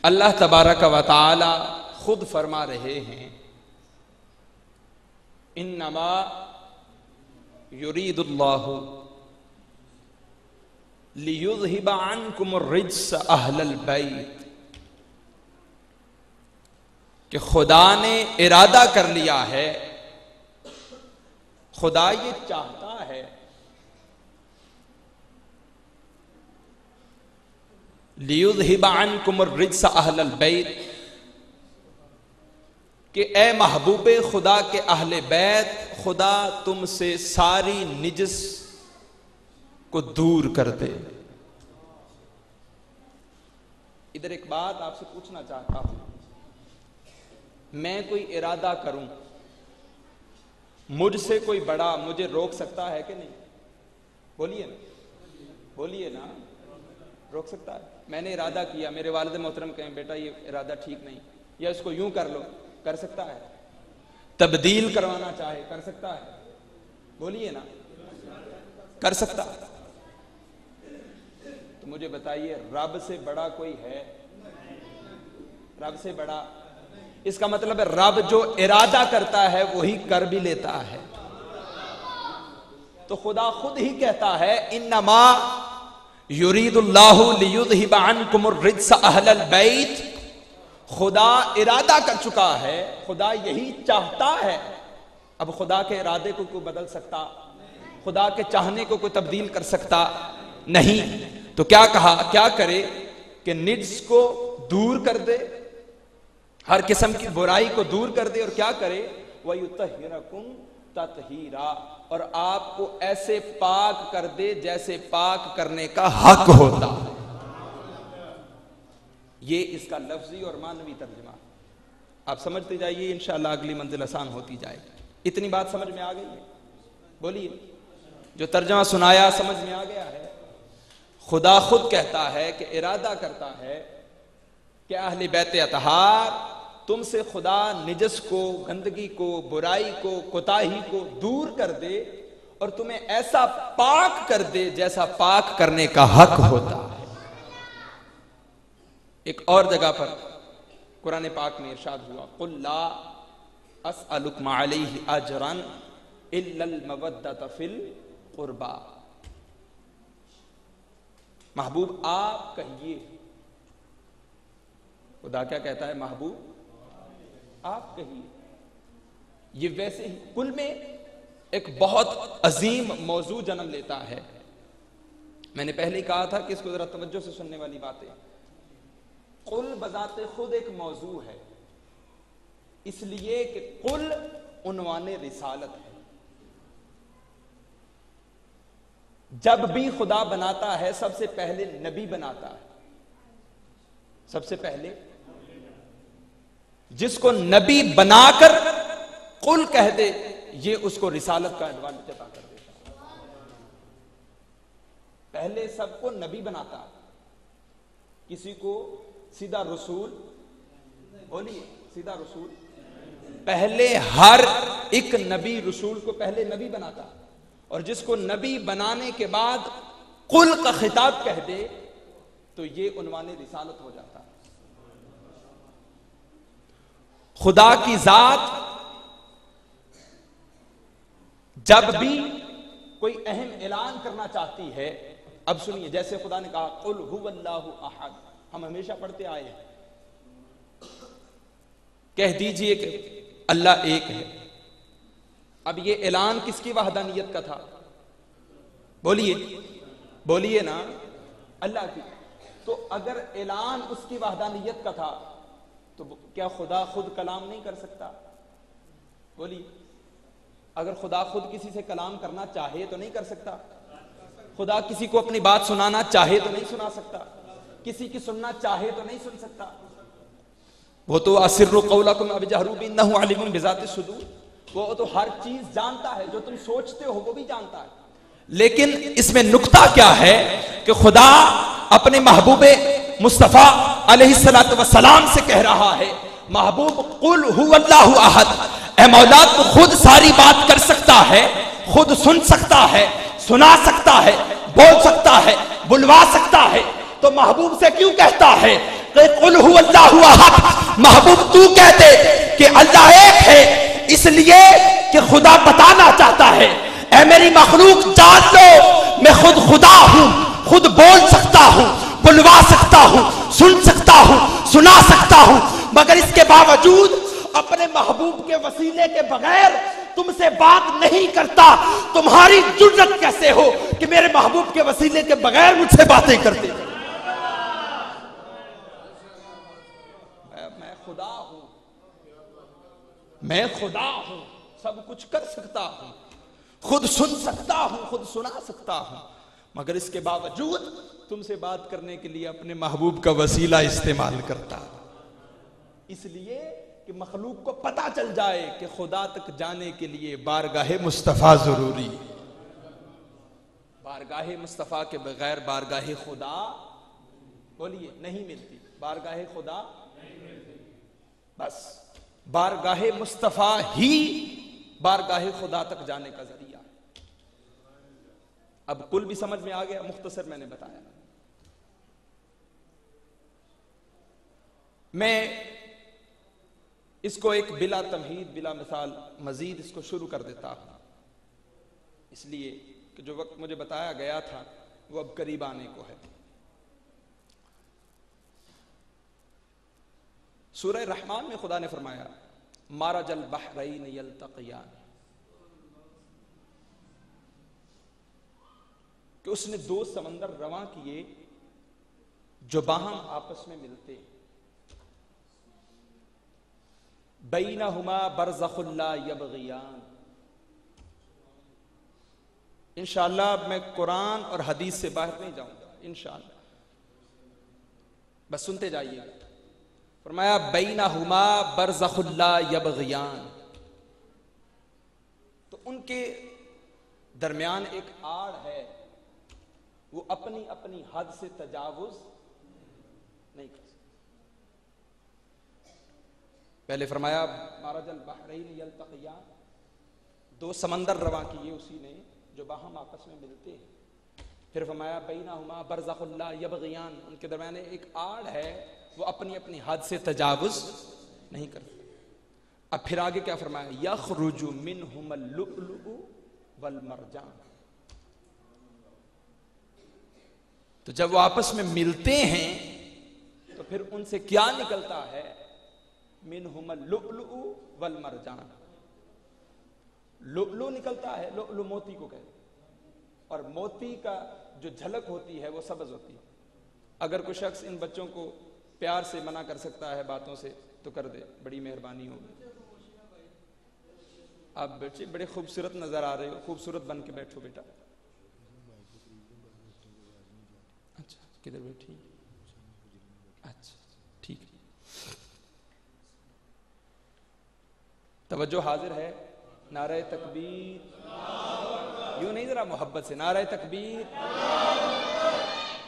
S3: اللہ تبارک و تعالی خود فرما رہے ہیں، انما یرید اللہ لیذہب عنکم الرجس اہل البیت، کہ خدا نے ارادہ کر لیا ہے، خدا یہ چاہتا ہے لیذہب عنکم الرجس اہل البیت، کہ اے محبوب خدا کے اہل بیت، خدا تم سے ساری نجس کو دور کر دے۔ ادھر ایک بات آپ سے پوچھنا چاہتا ہوں، میں کوئی ارادہ کروں، مجھ سے کوئی بڑا مجھے روک سکتا ہے کہ نہیں؟ بولیے نا، روک سکتا ہے؟ میں نے ارادہ کیا، میرے والد محترم کہیں بیٹا یہ ارادہ ٹھیک نہیں، یا اس کو یوں کر لو، کر سکتا ہے؟ تبدیل کروانا چاہے کر سکتا ہے؟ بولیے نا، کر سکتا ہے؟ تو مجھے بتائیے رب سے بڑا کوئی ہے؟ رب سے بڑا؟ اس کا مطلب ہے رب جو ارادہ کرتا ہے وہی کر بھی لیتا ہے۔ تو خدا خود ہی کہتا ہے انما یرید اللہ لیذہب عنکم الرجس اہل البیت، خدا ارادہ کر چکا ہے، خدا یہی چاہتا ہے۔ اب خدا کے ارادے کو کوئی بدل سکتا؟ خدا کے چاہنے کو کوئی تبدیل کر سکتا نہیں۔ تو کیا کہا، کیا کرے کہ نجس کو دور کر دے، ہر قسم کی برائی کو دور کر دے، اور کیا کرے وَيُطَهِّرَكُمْ تَطْهِيرًا، اور آپ کو ایسے پاک کر دے جیسے پاک کرنے کا حق ہوتا ہے۔ یہ اس کا لفظی اور معنوی ترجمہ، آپ سمجھتے جائیے، انشاءاللہ اگلی منزل آسان ہوتی جائے گی۔ اتنی بات سمجھ میں آ گئی ہے؟ بولیے، جو ترجمہ سنایا سمجھ میں آ گیا ہے؟ خدا خود کہتا ہے کہ ارادہ کرتا ہے کہ اہل بیت اطہار تم سے خدا نجس کو، گندگی کو، برائی کو، کوتاہی کو دور کر دے اور تمہیں ایسا پاک کر دے جیسا پاک کرنے کا حق ہوتا ہے۔ ایک اور جگہ پر قرآن پاک میں ارشاد ہوا، قُلْ لَا أَسْأَلُكُمْ عَلَيْهِ أَجْرًا إِلَّا الْمَوَدَّةَ فِي الْقُرْبَى۔ محبوب آپ کہیے، خدا کیا کہتا ہے؟ محبوب آپ کہیے۔ یہ ویسے ہی کل میں ایک بہت عظیم موضوع جنم لیتا ہے۔ میں نے پہلے ہی کہا تھا کہ اس کو ذرا توجہ سے سننے والی بات ہے۔ قل بذات خود ایک موضوع ہے، اس لیے کہ قل عنوان رسالت ہے۔ جب بھی خدا بناتا ہے سب سے پہلے نبی بناتا ہے، سب سے پہلے جس کو نبی بنا کر قل کہہ دے، یہ اس کو رسالت کا ایڈوانٹیج عطا کر دیتا ہے۔ پہلے سب کو نبی بناتا ہے، کسی کو سیدھا رسول، بولیے سیدھا رسول، پہلے ہر ایک نبی رسول کو پہلے نبی بناتا، اور جس کو نبی بنانے کے بعد قل کا خطاب کہہ دے تو یہ عنوان رسالت ہو جاتا ہے۔ خدا کی ذات جب بھی کوئی اہم اعلان کرنا چاہتی ہے، اب سنیے، جیسے خدا نے کہا قل هو اللہ احد، ہم ہمیشہ پڑھتے آئے ہیں، کہہ دیجئے کہ اللہ ایک ہے۔ اب یہ اعلان کس کی وحدانیت کا تھا؟ بولیے نا، اللہ کی۔ تو اگر اعلان اس کی وحدانیت کا تھا تو کیا خدا خود کلام نہیں کر سکتا؟ بولیے، اگر خدا خود کسی سے کلام کرنا چاہے تو نہیں کر سکتا؟ خدا کسی کو اپنی بات سنانا چاہے تو نہیں سنا سکتا؟ کسی کی سننا چاہے تو نہیں سن سکتا؟ وہ تو اسروا قولکم او جہروا بہ انہ علیم بذات الصدور، وہ تو ہر چیز جانتا ہے، جو تم سوچتے ہو وہ بھی جانتا ہے۔ لیکن اس میں نکتہ کیا ہے کہ خدا اپنے محبوب مصطفیٰ علیہ السلام سے کہہ رہا ہے، محبوب قل هو اللہ احد، اے مولا تو خود ساری بات کر سکتا ہے، خود سن سکتا ہے، سنا سکتا ہے، بول سکتا ہے، بلوا سکتا ہے، تو محبوب سے کیوں کہتا ہے کہ قل هو اللہ احد؟ محبوب تو کہتے کہ اللہ ایک ہے، اس لیے کہ خدا بتانا چاہتا ہے، اے میری مخلوق جان لو میں خود خدا ہوں، خود بول سکتا ہوں، بلوا سکتا ہوں، سن سکتا ہوں، سنا سکتا ہوں، مگر اس کے باوجود اپنے محبوب کے وسیلے کے بغیر تم سے بات نہیں کرتا۔ تمہاری جرت کیسے ہو کہ میرے محبوب کے وسیلے کے بغیر مجھ سے باتیں کرتے؟ میں خدا ہوں، میں خدا ہوں، سب کچھ کر سکتا ہوں، خود سن سکتا ہوں، خود سنا سکتا ہوں، مگر اس کے باوجود تم سے بات کرنے کے لیے اپنے محبوب کا وسیلہ استعمال کرتا، اس لیے کہ مخلوق کو پتا چل جائے کہ خدا تک جانے کے لیے بارگاہ مصطفیٰ ضروری، بارگاہ مصطفیٰ کے بغیر بارگاہ خدا، بولیے، نہیں ملتی، بارگاہ خدا نہیں ملتی، بس بارگاہ مصطفیٰ ہی بارگاہ خدا تک جانے کا ذریعہ۔ اب کل بھی سمجھ میں آ گیا، مختصر میں نے بتایا۔ میں اس کو ایک بلا تمہید، بلا مثال مزید اس کو شروع کر دیتا ہوں، اس لیے کہ جو وقت مجھے بتایا گیا تھا وہ اب قریب آنے کو ہے۔ سورہ رحمان میں خدا نے فرمایا مارج البحرین یلتقیان، کہ اس نے دو سمندر رواں کیے جو باہم آپس میں ملتے، بینہما برزخ لا یبغیان. انشاءاللہ اب میں قرآن اور حدیث سے باہر نہیں جاؤں گا انشاءاللہ، بس سنتے جائیے. فرمایا بینہما برزخ لا یبغیان، تو ان کے درمیان ایک آڑ ہے، وہ اپنی اپنی حد سے تجاوز نہیں کر سکتے. پہلے فرمایا مرج البحرین یلتقیان، دو سمندر رواں کیے اسی نے جو باہم آپس میں ملتے ہیں. پھر فرمایا بینہما برزخ لا یبغیان، ان کے درمیان ایک آڑ ہے، وہ اپنی اپنی حد سے تجاوز نہیں کرتے. اب پھر آگے کیا فرمایا؟ یخرج منہما اللؤلؤ والمرجان. تو جب وہ آپس میں ملتے ہیں تو پھر ان سے کیا نکلتا ہے؟ منہما اللؤلؤ والمرجان. لؤلؤ نکلتا ہے، لؤلؤ موتی کو کہتے ہیں، اور موتی کا جو جھلک ہوتی ہے وہ سبز ہوتی ہے. اگر کوئی شخص ان بچوں کو پیار سے منع کر سکتا ہے باتوں سے تو کر دے، بڑی مہربانی ہوگی. آپ بچے بڑے خوبصورت نظر آ رہے ہو، خوبصورت بن کے بیٹھو بیٹا. اچھا کدھر بیٹھی؟ اچھا ٹھیک ہے. توجہ حاضر ہے؟ نعرہ تکبیر. یوں نہیں، ذرا محبت سے نعرہ تکبیر.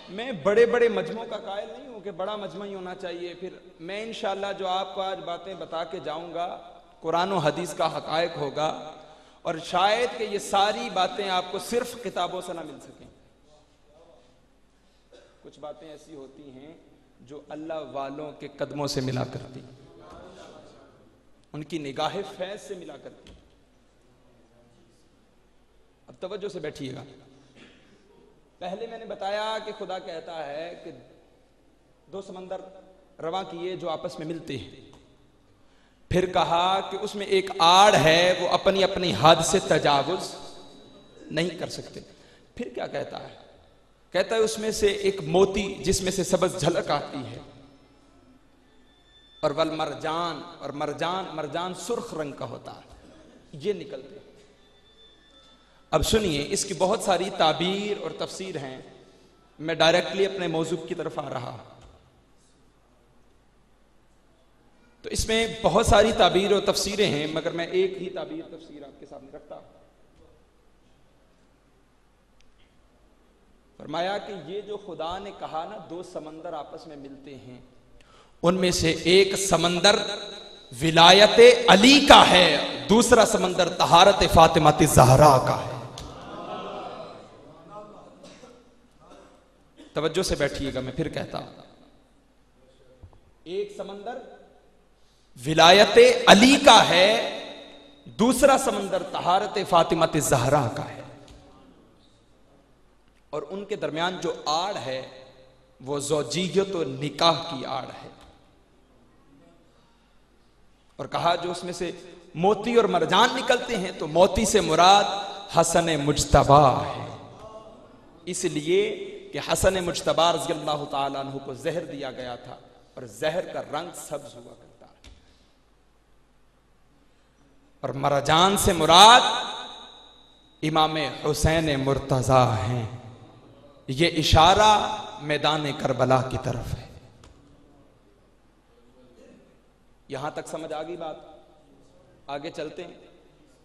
S3: میں بڑے بڑے مجموعوں کا قائل نہیں ہوں کہ بڑا مجمع ہی ہونا چاہیے. پھر میں انشاءاللہ جو آپ کو آج باتیں بتا کے جاؤں گا قرآن و حدیث کا حقائق ہوگا، اور شاید کہ یہ ساری باتیں آپ کو صرف کتابوں سے نہ مل سکیں. کچھ باتیں ایسی ہوتی ہیں جو اللہ والوں کے قدموں سے ملا کرتی، ان کی نگاہ فیض سے ملا کرتی. اب توجہ سے بیٹھیے گا. پہلے میں نے بتایا کہ خدا کہتا ہے کہ دو سمندر رواں کیے جو آپس میں ملتے ہیں. پھر کہا کہ اس میں ایک آڑ ہے، وہ اپنی اپنی حد سے تجاوز نہیں کر سکتے. پھر کیا کہتا ہے؟ کہتا ہے اس میں سے ایک موتی جس میں سے سبز جھلک آتی ہے، اور والمرجان، اور مرجان سرخ رنگ کا ہوتا ہے، یہ نکلتے. اب سنیے، اس کی بہت ساری تعبیر اور تفسیر ہیں. میں ڈائریکٹلی اپنے موضوع کی طرف آ رہا. تو اس میں بہت ساری تعبیر اور تفسیریں ہیں، مگر میں ایک ہی تعبیر تفسیر آپ کے سامنے رکھتا ہوں. فرمایا کہ یہ جو خدا نے کہا نا دو سمندر آپس میں ملتے ہیں، ان میں سے ایک سمندر ولایت علی کا ہے، دوسرا سمندر طہارت فاطمہ الزہرا کا ہے. توجہ سے بیٹھیے گا، میں پھر کہتا ہوں. ایک سمندر ولایت علی کا ہے، دوسرا سمندر طہارت فاطمہ الزہرا کا ہے، اور ان کے درمیان جو آڑ ہے وہ زوجیت و نکاح کی آڑ ہے. اور کہا جو اس میں سے موتی اور مرجان نکلتے ہیں تو موتی سے مراد حسن مجتبی ہے، اس لیے کہ حسن مجتبی رضی اللہ تعالیٰ عنہ کو زہر دیا گیا تھا، اور زہر کا رنگ سبز ہوا کرتا ہے. اور مرجان سے مراد امام حسین مرتضی ہیں. یہ اشارہ میدان کربلا کی طرف ہے. یہاں تک سمجھ آ گئی بات؟ آگے چلتے ہیں.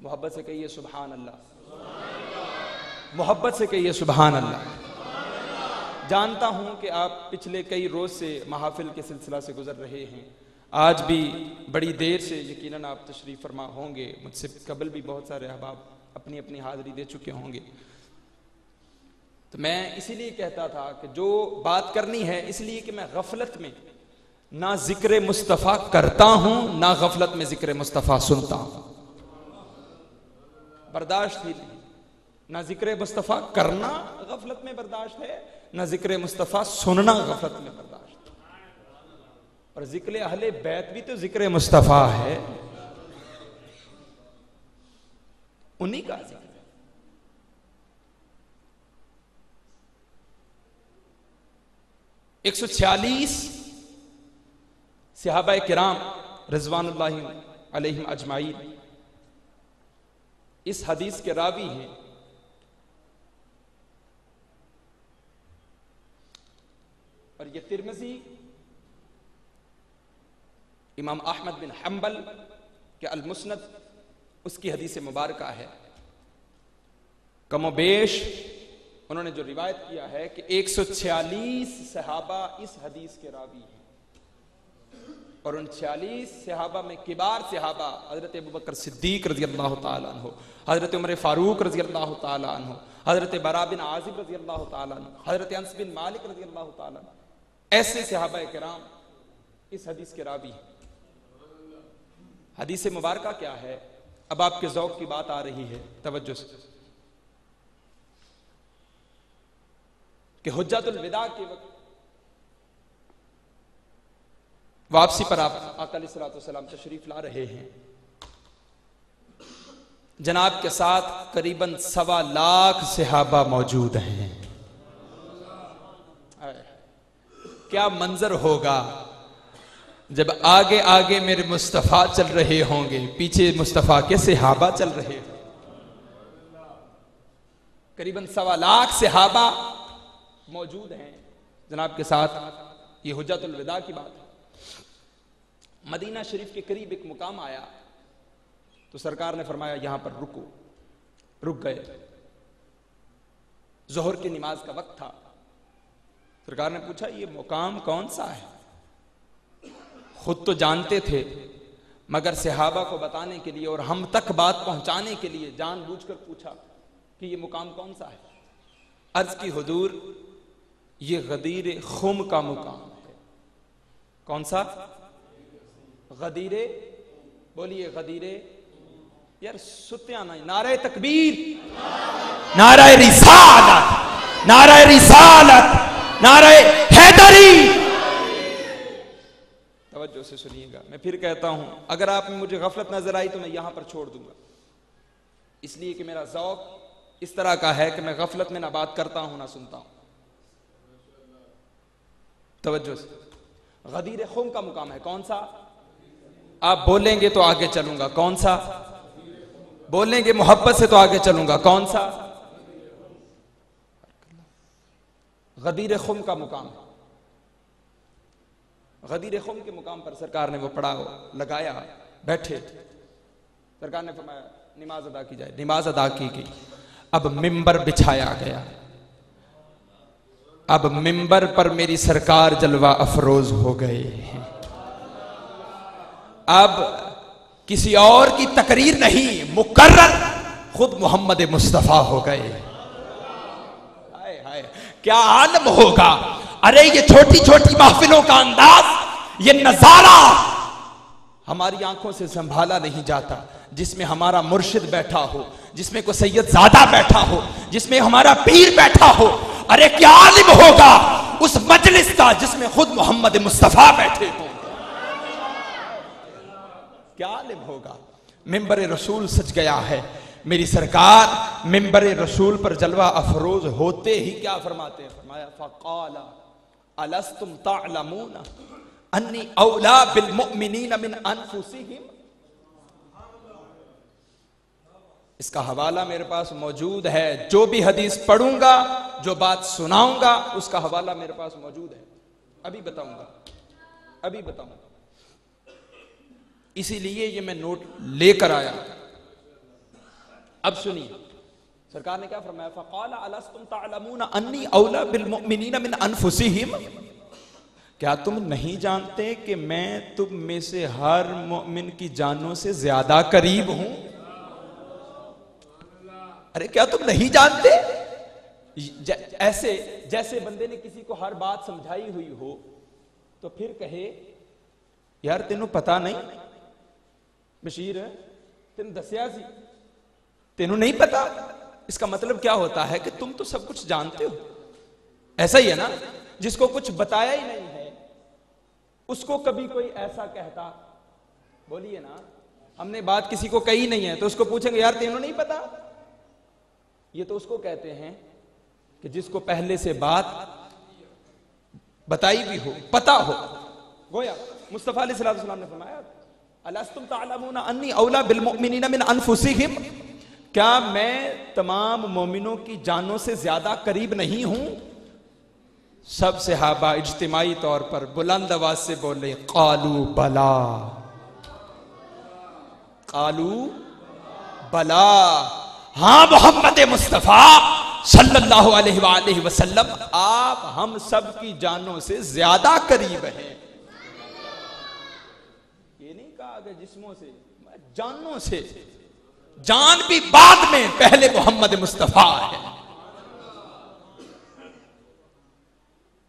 S3: محبت سے کہیے سبحان اللہ. محبت سے کہیے سبحان اللہ. جانتا ہوں کہ آپ پچھلے کئی روز سے محافل کے سلسلہ سے گزر رہے ہیں. آج بھی بڑی دیر سے یقیناً آپ تشریف فرما ہوں گے. مجھ سے قبل بھی بہت سارے احباب اپنی اپنی حاضری دے چکے ہوں گے. تو میں اسی لیے کہتا تھا کہ جو بات کرنی ہے، اس لیے کہ میں غفلت میں نہ ذکر مصطفیٰ کرتا ہوں، نہ غفلت میں ذکر مصطفیٰ سنتا ہوں. برداشت ہی نہیں. نہ ذکر مصطفیٰ کرنا غفلت میں برداشت ہے، نہ ذکر مصطفیٰ سننا غفلت میں برداشت ہے. اور ذکر اہل بیت بھی تو ذکر مصطفیٰ ہے، انہی کا ذکر. 146 صحابہ کرام رضوان اللہ علیہم اجمعین اس حدیث کے راوی ہیں اور یہ ترمذی امام احمد بن حنبل کے المسند اس کی حدیث مبارکہ ہے. کم و بیش انہوں نے جو روایت کیا ہے کہ 146 صحابہ اس حدیث کے راوی ہیں اور ان 46 صحابہ میں کبار صحابہ حضرت ابوبکر صدیق رضی اللہ تعالیٰ عنہ، حضرت عمر فاروق رضی اللہ تعالیٰ عنہ، حضرت براء بن عازب رضی اللہ تعالیٰ عنہ، حضرت انس بن مالک رضی اللہ تعالیٰ عنہ، ایسے صحابہ کرام اس حدیث کے راوی ہیں. حدیث مبارکہ کیا ہے؟ اب آپ کے ذوق کی بات آ رہی ہے، توجہ سے، کہ حجۃ الوداع کے وقت واپسی پر آپ آقا علیہ الصلوۃ والسلام تشریف لا رہے ہیں. جناب کے ساتھ قریباً 1.25 لاکھ صحابہ موجود ہیں. کیا منظر ہوگا جب آگے آگے میرے مصطفیٰ چل رہے ہوں گے، پیچھے مصطفیٰ کے صحابہ چل رہے ہوں. قریباً 1.25 لاکھ صحابہ موجود ہیں جناب کے ساتھ. یہ حجۃ الوداع کی بات ہے. مدینہ شریف کے قریب ایک مقام آیا تو سرکار نے فرمایا یہاں پر رکو. رک گئے. ظہر کی نماز کا وقت تھا. سرکار نے پوچھا یہ مقام کون سا ہے؟ خود تو جانتے تھے مگر صحابہ کو بتانے کے لیے اور ہم تک بات پہنچانے کے لیے جان بوجھ کر پوچھا کہ یہ مقام کون سا ہے. عرض کی حضور یہ غدیر خم کا مقام ہے. کون سا؟ غدیر، بولیے غدیر. یار ستیاں نہیں. نعرہ تکبیر، نعرہ رسالت، نعرہ رسالت، نعرہ حیدری. توجہ سے سنیے گا، میں پھر کہتا ہوں اگر آپ میں مجھے غفلت نظر آئی تو میں یہاں پر چھوڑ دوں گا، اس لیے کہ میرا ذوق اس طرح کا ہے کہ میں غفلت میں نہ بات کرتا ہوں نہ سنتا ہوں. توجہ سے، غدیر خم کا مقام ہے. کون سا؟ آپ بولیں گے تو آگے چلوں گا. کون سا؟ بولیں گے محبت سے تو آگے چلوں گا. کون سا؟ غدیر خم کا مقام ہے. غدیر خم کے مقام پر سرکار نے وہ پڑاؤ لگایا، بیٹھے. سرکار نے فرمایا نماز ادا کی جائے. نماز ادا کی گئی. اب ممبر بچھایا گیا. اب ممبر پر میری سرکار جلوہ افروز ہو گئے ہیں. اب کسی اور کی تقریر نہیں، مقرر خود محمد مصطفیٰ ہو گئے. ہائے ہائے کیا عالم ہوگا. ارے یہ چھوٹی چھوٹی محفلوں کا انداز، یہ نظارہ ہماری آنکھوں سے سنبھالا نہیں جاتا. جس میں ہمارا مرشد بیٹھا ہو، جس میں کوئی سید زادہ بیٹھا ہو، جس میں ہمارا پیر بیٹھا ہو. ارے کیا عالم ہوگا اس مجلس کا جس میں خود محمد مصطفیٰ بیٹھے ہوں. کیا عالم ہوگا. ممبر رسول سج گیا ہے. میری سرکار ممبر رسول پر جلوہ افروز ہوتے ہی کیا فرماتے ہیں؟ فرمایا فقال الستم تعلمون انی اولا بالمؤمنین من انفسہم. اس کا حوالہ میرے پاس موجود ہے. جو بھی حدیث پڑھوں گا، جو بات سناؤں گا، اس کا حوالہ میرے پاس موجود ہے. ابھی بتاؤں گا، ابھی بتاؤں گا. اسی لیے یہ میں نوٹ لے کر آیا. اب سنیے سرکار نے کیا فرمایا؟ فقال الستم تعلمون انی اولا بالمؤمنین من انفسہم. کیا تم نہیں جانتے کہ میں تم میں سے ہر مومن کی جانوں سے زیادہ قریب ہوں؟ ارے کیا تم نہیں جانتے؟ ایسے جیسے بندے نے کسی کو ہر بات سمجھائی ہوئی ہو تو پھر کہے یار تینوں پتا نہیں بشیر تینوں دسیا سی، تینوں نہیں پتا. اس کا مطلب کیا ہوتا ہے کہ تم تو سب کچھ جانتے ہو. ایسا ہی ہے نا، جس کو کچھ بتایا ہی نہیں ہے اس کو کبھی کوئی ایسا کہتا، بولیے نا، ہم نے بات کسی کو کہی نہیں ہے تو اس کو پوچھیں گے یار تینوں نہیں پتا. یہ تو اس کو کہتے ہیں کہ جس کو پہلے سے بات بتائی بھی ہو، پتا ہو. گویا مصطفیٰ علیہ السلام نے فرمایا الستم تعلمون انی اولا بالمؤمنین من انفسہم، کیا میں تمام مومنوں کی جانوں سے زیادہ قریب نہیں ہوں؟ سب صحابہ اجتماعی طور پر بلند آواز سے بولے قالوا بلا، قالوا بلا، ہاں محمد مصطفیٰ صلی اللہ علیہ وآلہ وسلم آپ ہم سب کی جانوں سے زیادہ قریب ہیں۔ یہ نہیں کہا کہ جسموں سے، جانوں سے، جان بھی بعد میں، پہلے محمد مصطفیٰ ہے۔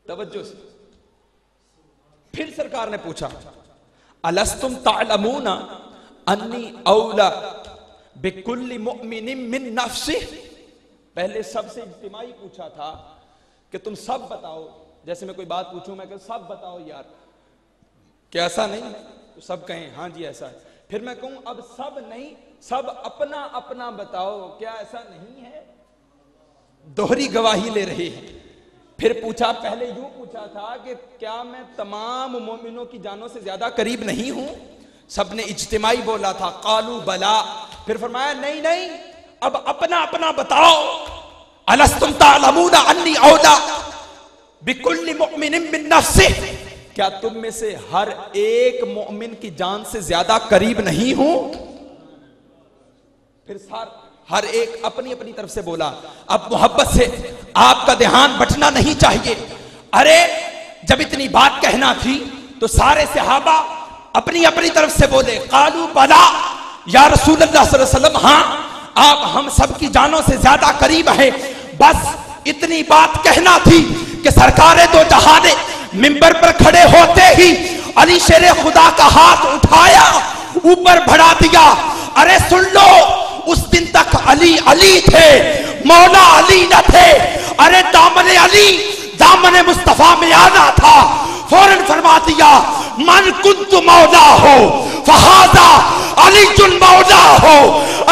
S3: توجہ سے پھر سرکار نے پوچھا الستم تعلمون انی اولا بکل مؤمن من نفسہ، پہلے سب سے اجتماعی پوچھا تھا کہ تم سب بتاؤ، جیسے میں کوئی بات پوچھوں میں کہ سب بتاؤ یار، کیا ایسا نہیں ہے؟ تو سب کہیں ہاں جی ایسا ہے، پھر میں کہوں اب سب نہیں، سب اپنا اپنا بتاؤ، کیا ایسا نہیں ہے؟ دوہری گواہی لے رہے ہیں۔ پھر پوچھا، پہلے یوں پوچھا تھا کہ کیا میں تمام مومنوں کی جانوں سے زیادہ قریب نہیں ہوں؟ سب نے اجتماعی بولا تھا قالوا بلا، پھر فرمایا نہیں نہیں، اب اپنا اپنا بتاؤ، الستم تعلمون انی اولا بکل مؤمن من نفسہ، کیا تم میں سے ہر ایک مومن کی جان سے زیادہ قریب نہیں ہوں؟ پھر ہر ایک اپنی اپنی طرف سے بولا۔ اب محبت سے آپ کا دھیان بٹنا نہیں چاہیے۔ ارے جب اتنی بات کہنا تھی تو سارے صحابہ اپنی اپنی طرف سے بولے قالوا بلا یا رسول اللہ صلی اللہ علیہ وسلم، ہاں آپ ہم سب کی جانوں سے زیادہ قریب ہیں۔ بس اتنی بات کہنا تھی کہ سرکار دو جہان منبر پر کھڑے ہوتے ہی علی شیر خدا کا ہاتھ اٹھایا، اوپر بڑھا دیا۔ ارے سن لو، اس دن تک علی علی تھے، مولا علی نہ تھے۔ ارے دامن علی دامن مصطفیٰ میں آنا تھا، فوراً فرما دیا من کنت مولا ہو فہذا علی جن مولا ہو۔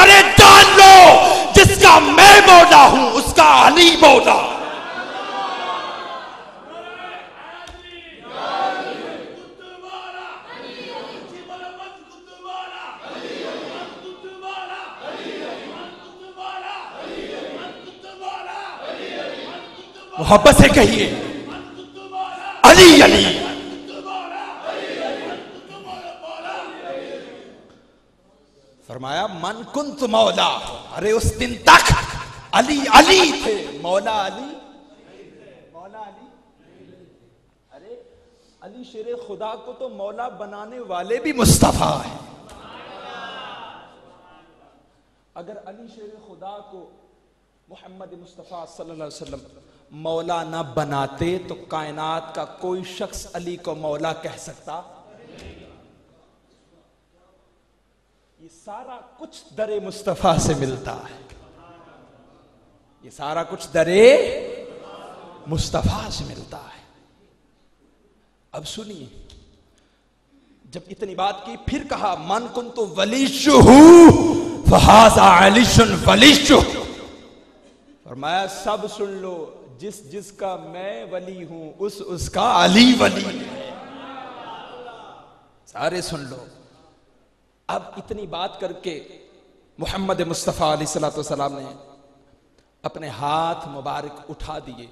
S3: ارے جان لو، جس کا میں مولا ہوں اس کا علی مولا۔ محبت سے کہیے علی علی۔ فرمایا من کنت مولا، ارے اس دن تک علی علی تھے، مولا علی، مولا علی۔ ارے علی شیر خدا کو تو مولا بنانے والے بھی مصطفیٰ ہیں۔ اگر علی شیر خدا کو محمد مصطفیٰ صلی اللہ علیہ وسلم مولا نہ بناتے تو کائنات کا کوئی شخص علی کو مولا کہہ سکتا؟ یہ سارا کچھ در مصطفیٰ سے ملتا ہے، یہ سارا کچھ در مصطفیٰ سے ملتا ہے۔ اب سنیے، جب اتنی بات کی پھر کہا من کنت ولیشہ فہذا علی ولیشہ۔ فرمایا سب سن لو، جس جس کا میں ولی ہوں اس کا علی ولی ہے۔ سارے سن لو۔ اب اتنی بات کر کے محمد مصطفیٰ علیہ الصلوۃ والسلام نے اپنے ہاتھ مبارک اٹھا دیے،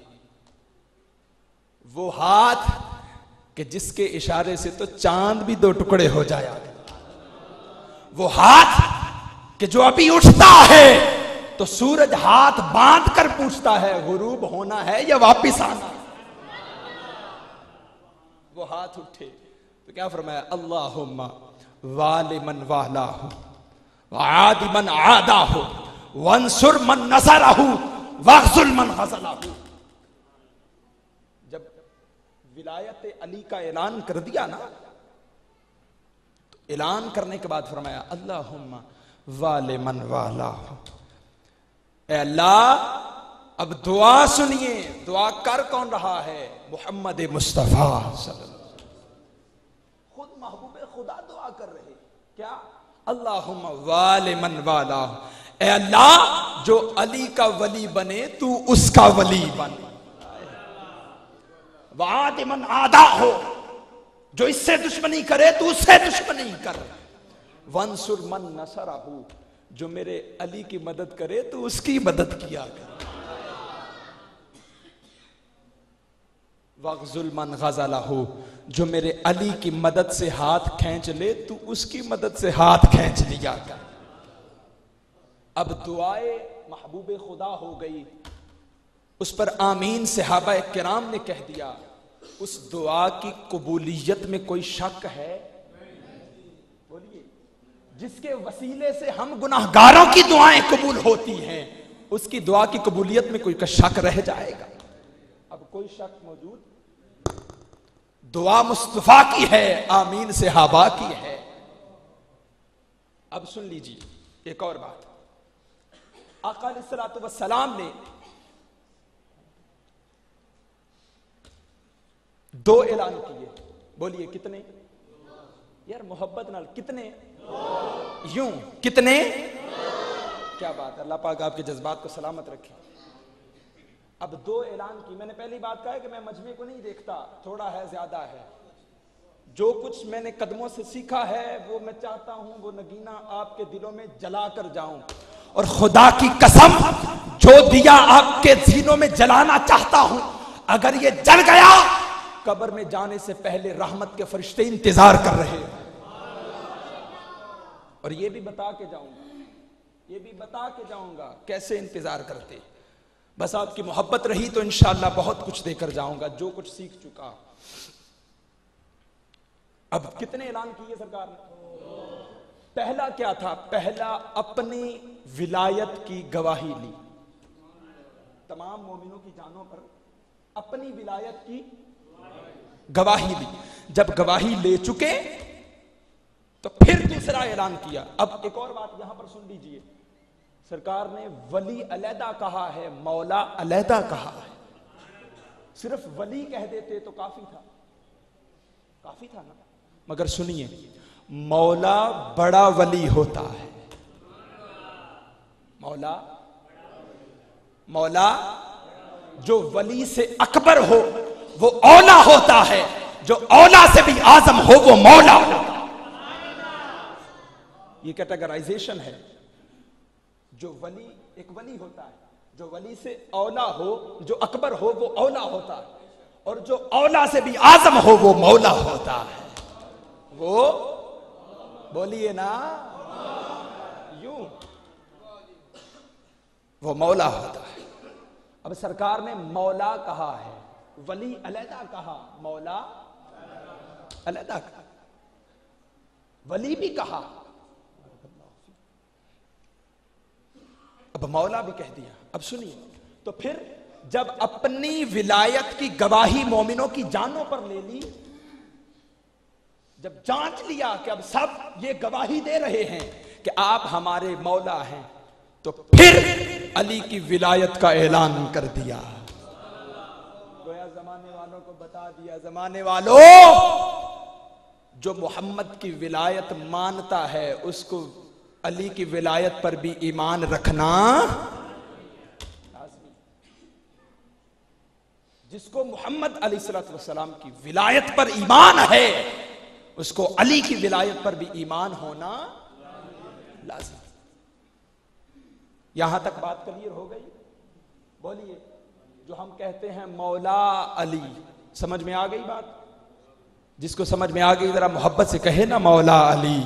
S3: وہ ہاتھ کہ جس کے اشارے سے تو چاند بھی دو ٹکڑے ہو جایا، وہ ہاتھ کہ جو ابھی اٹھتا ہے تو سورج ہاتھ باندھ کر پوچھتا ہے غروب ہونا ہے یا واپس آنا۔ وہ ہاتھ اٹھے تو کیا فرمایا اللہم والی من والاہ وعادی من عاداہ وانصر من نصرہ واخذل من خذلہ۔ جب ولایت علی کا اعلان کر دیا نا، تو اعلان کرنے کے بعد فرمایا اللہم والی من والاہ، اے اللہ اب دعا سنیے۔ دعا کر کون رہا ہے؟ محمد مصطفیٰ صلی اللہ علیہ وسلم، خود محبوب خدا دعا کر رہے، کیا اللہم والی من والا، اے اللہ جو علی کا ولی بنے تو اس کا ولی بن، وعاد من عادا ہو، جو اس سے دشمنی کرے تو اس سے دشمنی کر۔ وانصر من نصرہ، جو میرے علی کی مدد کرے تو اس کی مدد کیا کر، وَغْزُلْ مَنْ غَزَلَهُ، جو میرے علی کی مدد سے ہاتھ کھینچ لے تو اس کی مدد سے ہاتھ کھینچ لیا کر۔ اب دعائے محبوب خدا ہو گئی، اس پر آمین صحابہ کرام نے کہہ دیا۔ اس دعا کی قبولیت میں کوئی شک ہے؟ بولیے، جس کے وسیلے سے ہم گناہگاروں کی دعائیں قبول ہوتی ہیں، اس کی دعا کی قبولیت میں کوئی شک رہ جائے گا؟ اب کوئی شک موجود؟ دعا مصطفیٰ کی ہے، آمین صحابہ کی ہے۔ اب سن لیجیے ایک اور بات، آقا علیہ الصلوۃ والسلام نے دو اعلان کیے، بولیے کتنے؟ یار محبت نال کتنے؟ یوں کتنے؟ کیا بات ہے، اللہ پاک آپ کے جذبات کو سلامت رکھے۔ اب دو اعلان کی، میں نے پہلی بات کہا ہے کہ میں مجمع کو نہیں دیکھتا، تھوڑا ہے زیادہ ہے، جو کچھ میں نے قدموں سے سیکھا ہے وہ میں چاہتا ہوں وہ نگینہ آپ کے دلوں میں جلا کر جاؤں، اور خدا کی قسم جو دیا آپ کے سینوں میں جلانا چاہتا ہوں، اگر یہ جل گیا قبر میں جانے سے پہلے رحمت کے فرشتے انتظار کر رہے ہیں۔ اور یہ بھی بتا کے جاؤں گا کیسے انتظار کرتے، بس آپ کی محبت رہی تو انشاءاللہ بہت کچھ دے کر جاؤں گا جو کچھ سیکھ چکا۔ اب کتنے اعلان کیے سرکار نے؟ پہلا کیا تھا؟ پہلا اپنی ولایت کی گواہی لی، تمام مومنوں کی جانوں پر اپنی ولایت کی گواہی لی۔ جب گواہی لے چکے تو پھر دوسرا اعلان کیا۔ اب ایک اور بات یہاں پر سن لیجئے، سرکار نے ولی علیحدہ کہا ہے، مولا علیحدہ کہا ہے۔ صرف ولی کہہ دیتے تو کافی تھا نا، مگر سنیے، مولا بڑا ولی ہوتا ہے، مولا جو ولی سے اکبر ہو وہ اولا ہوتا ہے، جو اولا سے بھی اعظم ہو وہ مولا ہوتا ہے۔ یہ کیٹیگرائزیشن ہے، جو ولی ایک ولی ہوتا ہے، جو ولی سے اولا ہو، جو اکبر ہو وہ اولا ہوتا ہے، اور جو اولا سے بھی اعظم ہو وہ مولا ہوتا ہے۔ وہ بولیے نا، یوں وہ مولا ہوتا ہے۔ اب سرکار نے مولا کہا ہے، ولی علیحدہ کہا، مولا علیحدہ کہا، ولی بھی کہا، اب مولا بھی کہہ دیا۔ اب سنیے، تو پھر جب اپنی ولایت کی گواہی مومنوں کی جانوں پر لے لی، جب جانچ لیا کہ اب سب یہ گواہی دے رہے ہیں کہ آپ ہمارے مولا ہیں، تو پھر علی کی ولایت کا اعلان کر دیا۔ گویا زمانے والوں کو بتا دیا، زمانے والوں جو محمد کی ولایت مانتا ہے اس کو علی کی ولایت پر بھی ایمان رکھنا لازمی۔ جس کو محمد علیہ السلام کی ولایت پر ایمان ہے اس کو علی کی ولایت پر بھی ایمان ہونا لازم۔ یہاں تک بات کلیئر ہو گئی؟ بولیے، جو ہم کہتے ہیں مولا علی، سمجھ میں آ گئی بات؟ جس کو سمجھ میں آ گئی ذرا محبت سے کہے نا مولا علی۔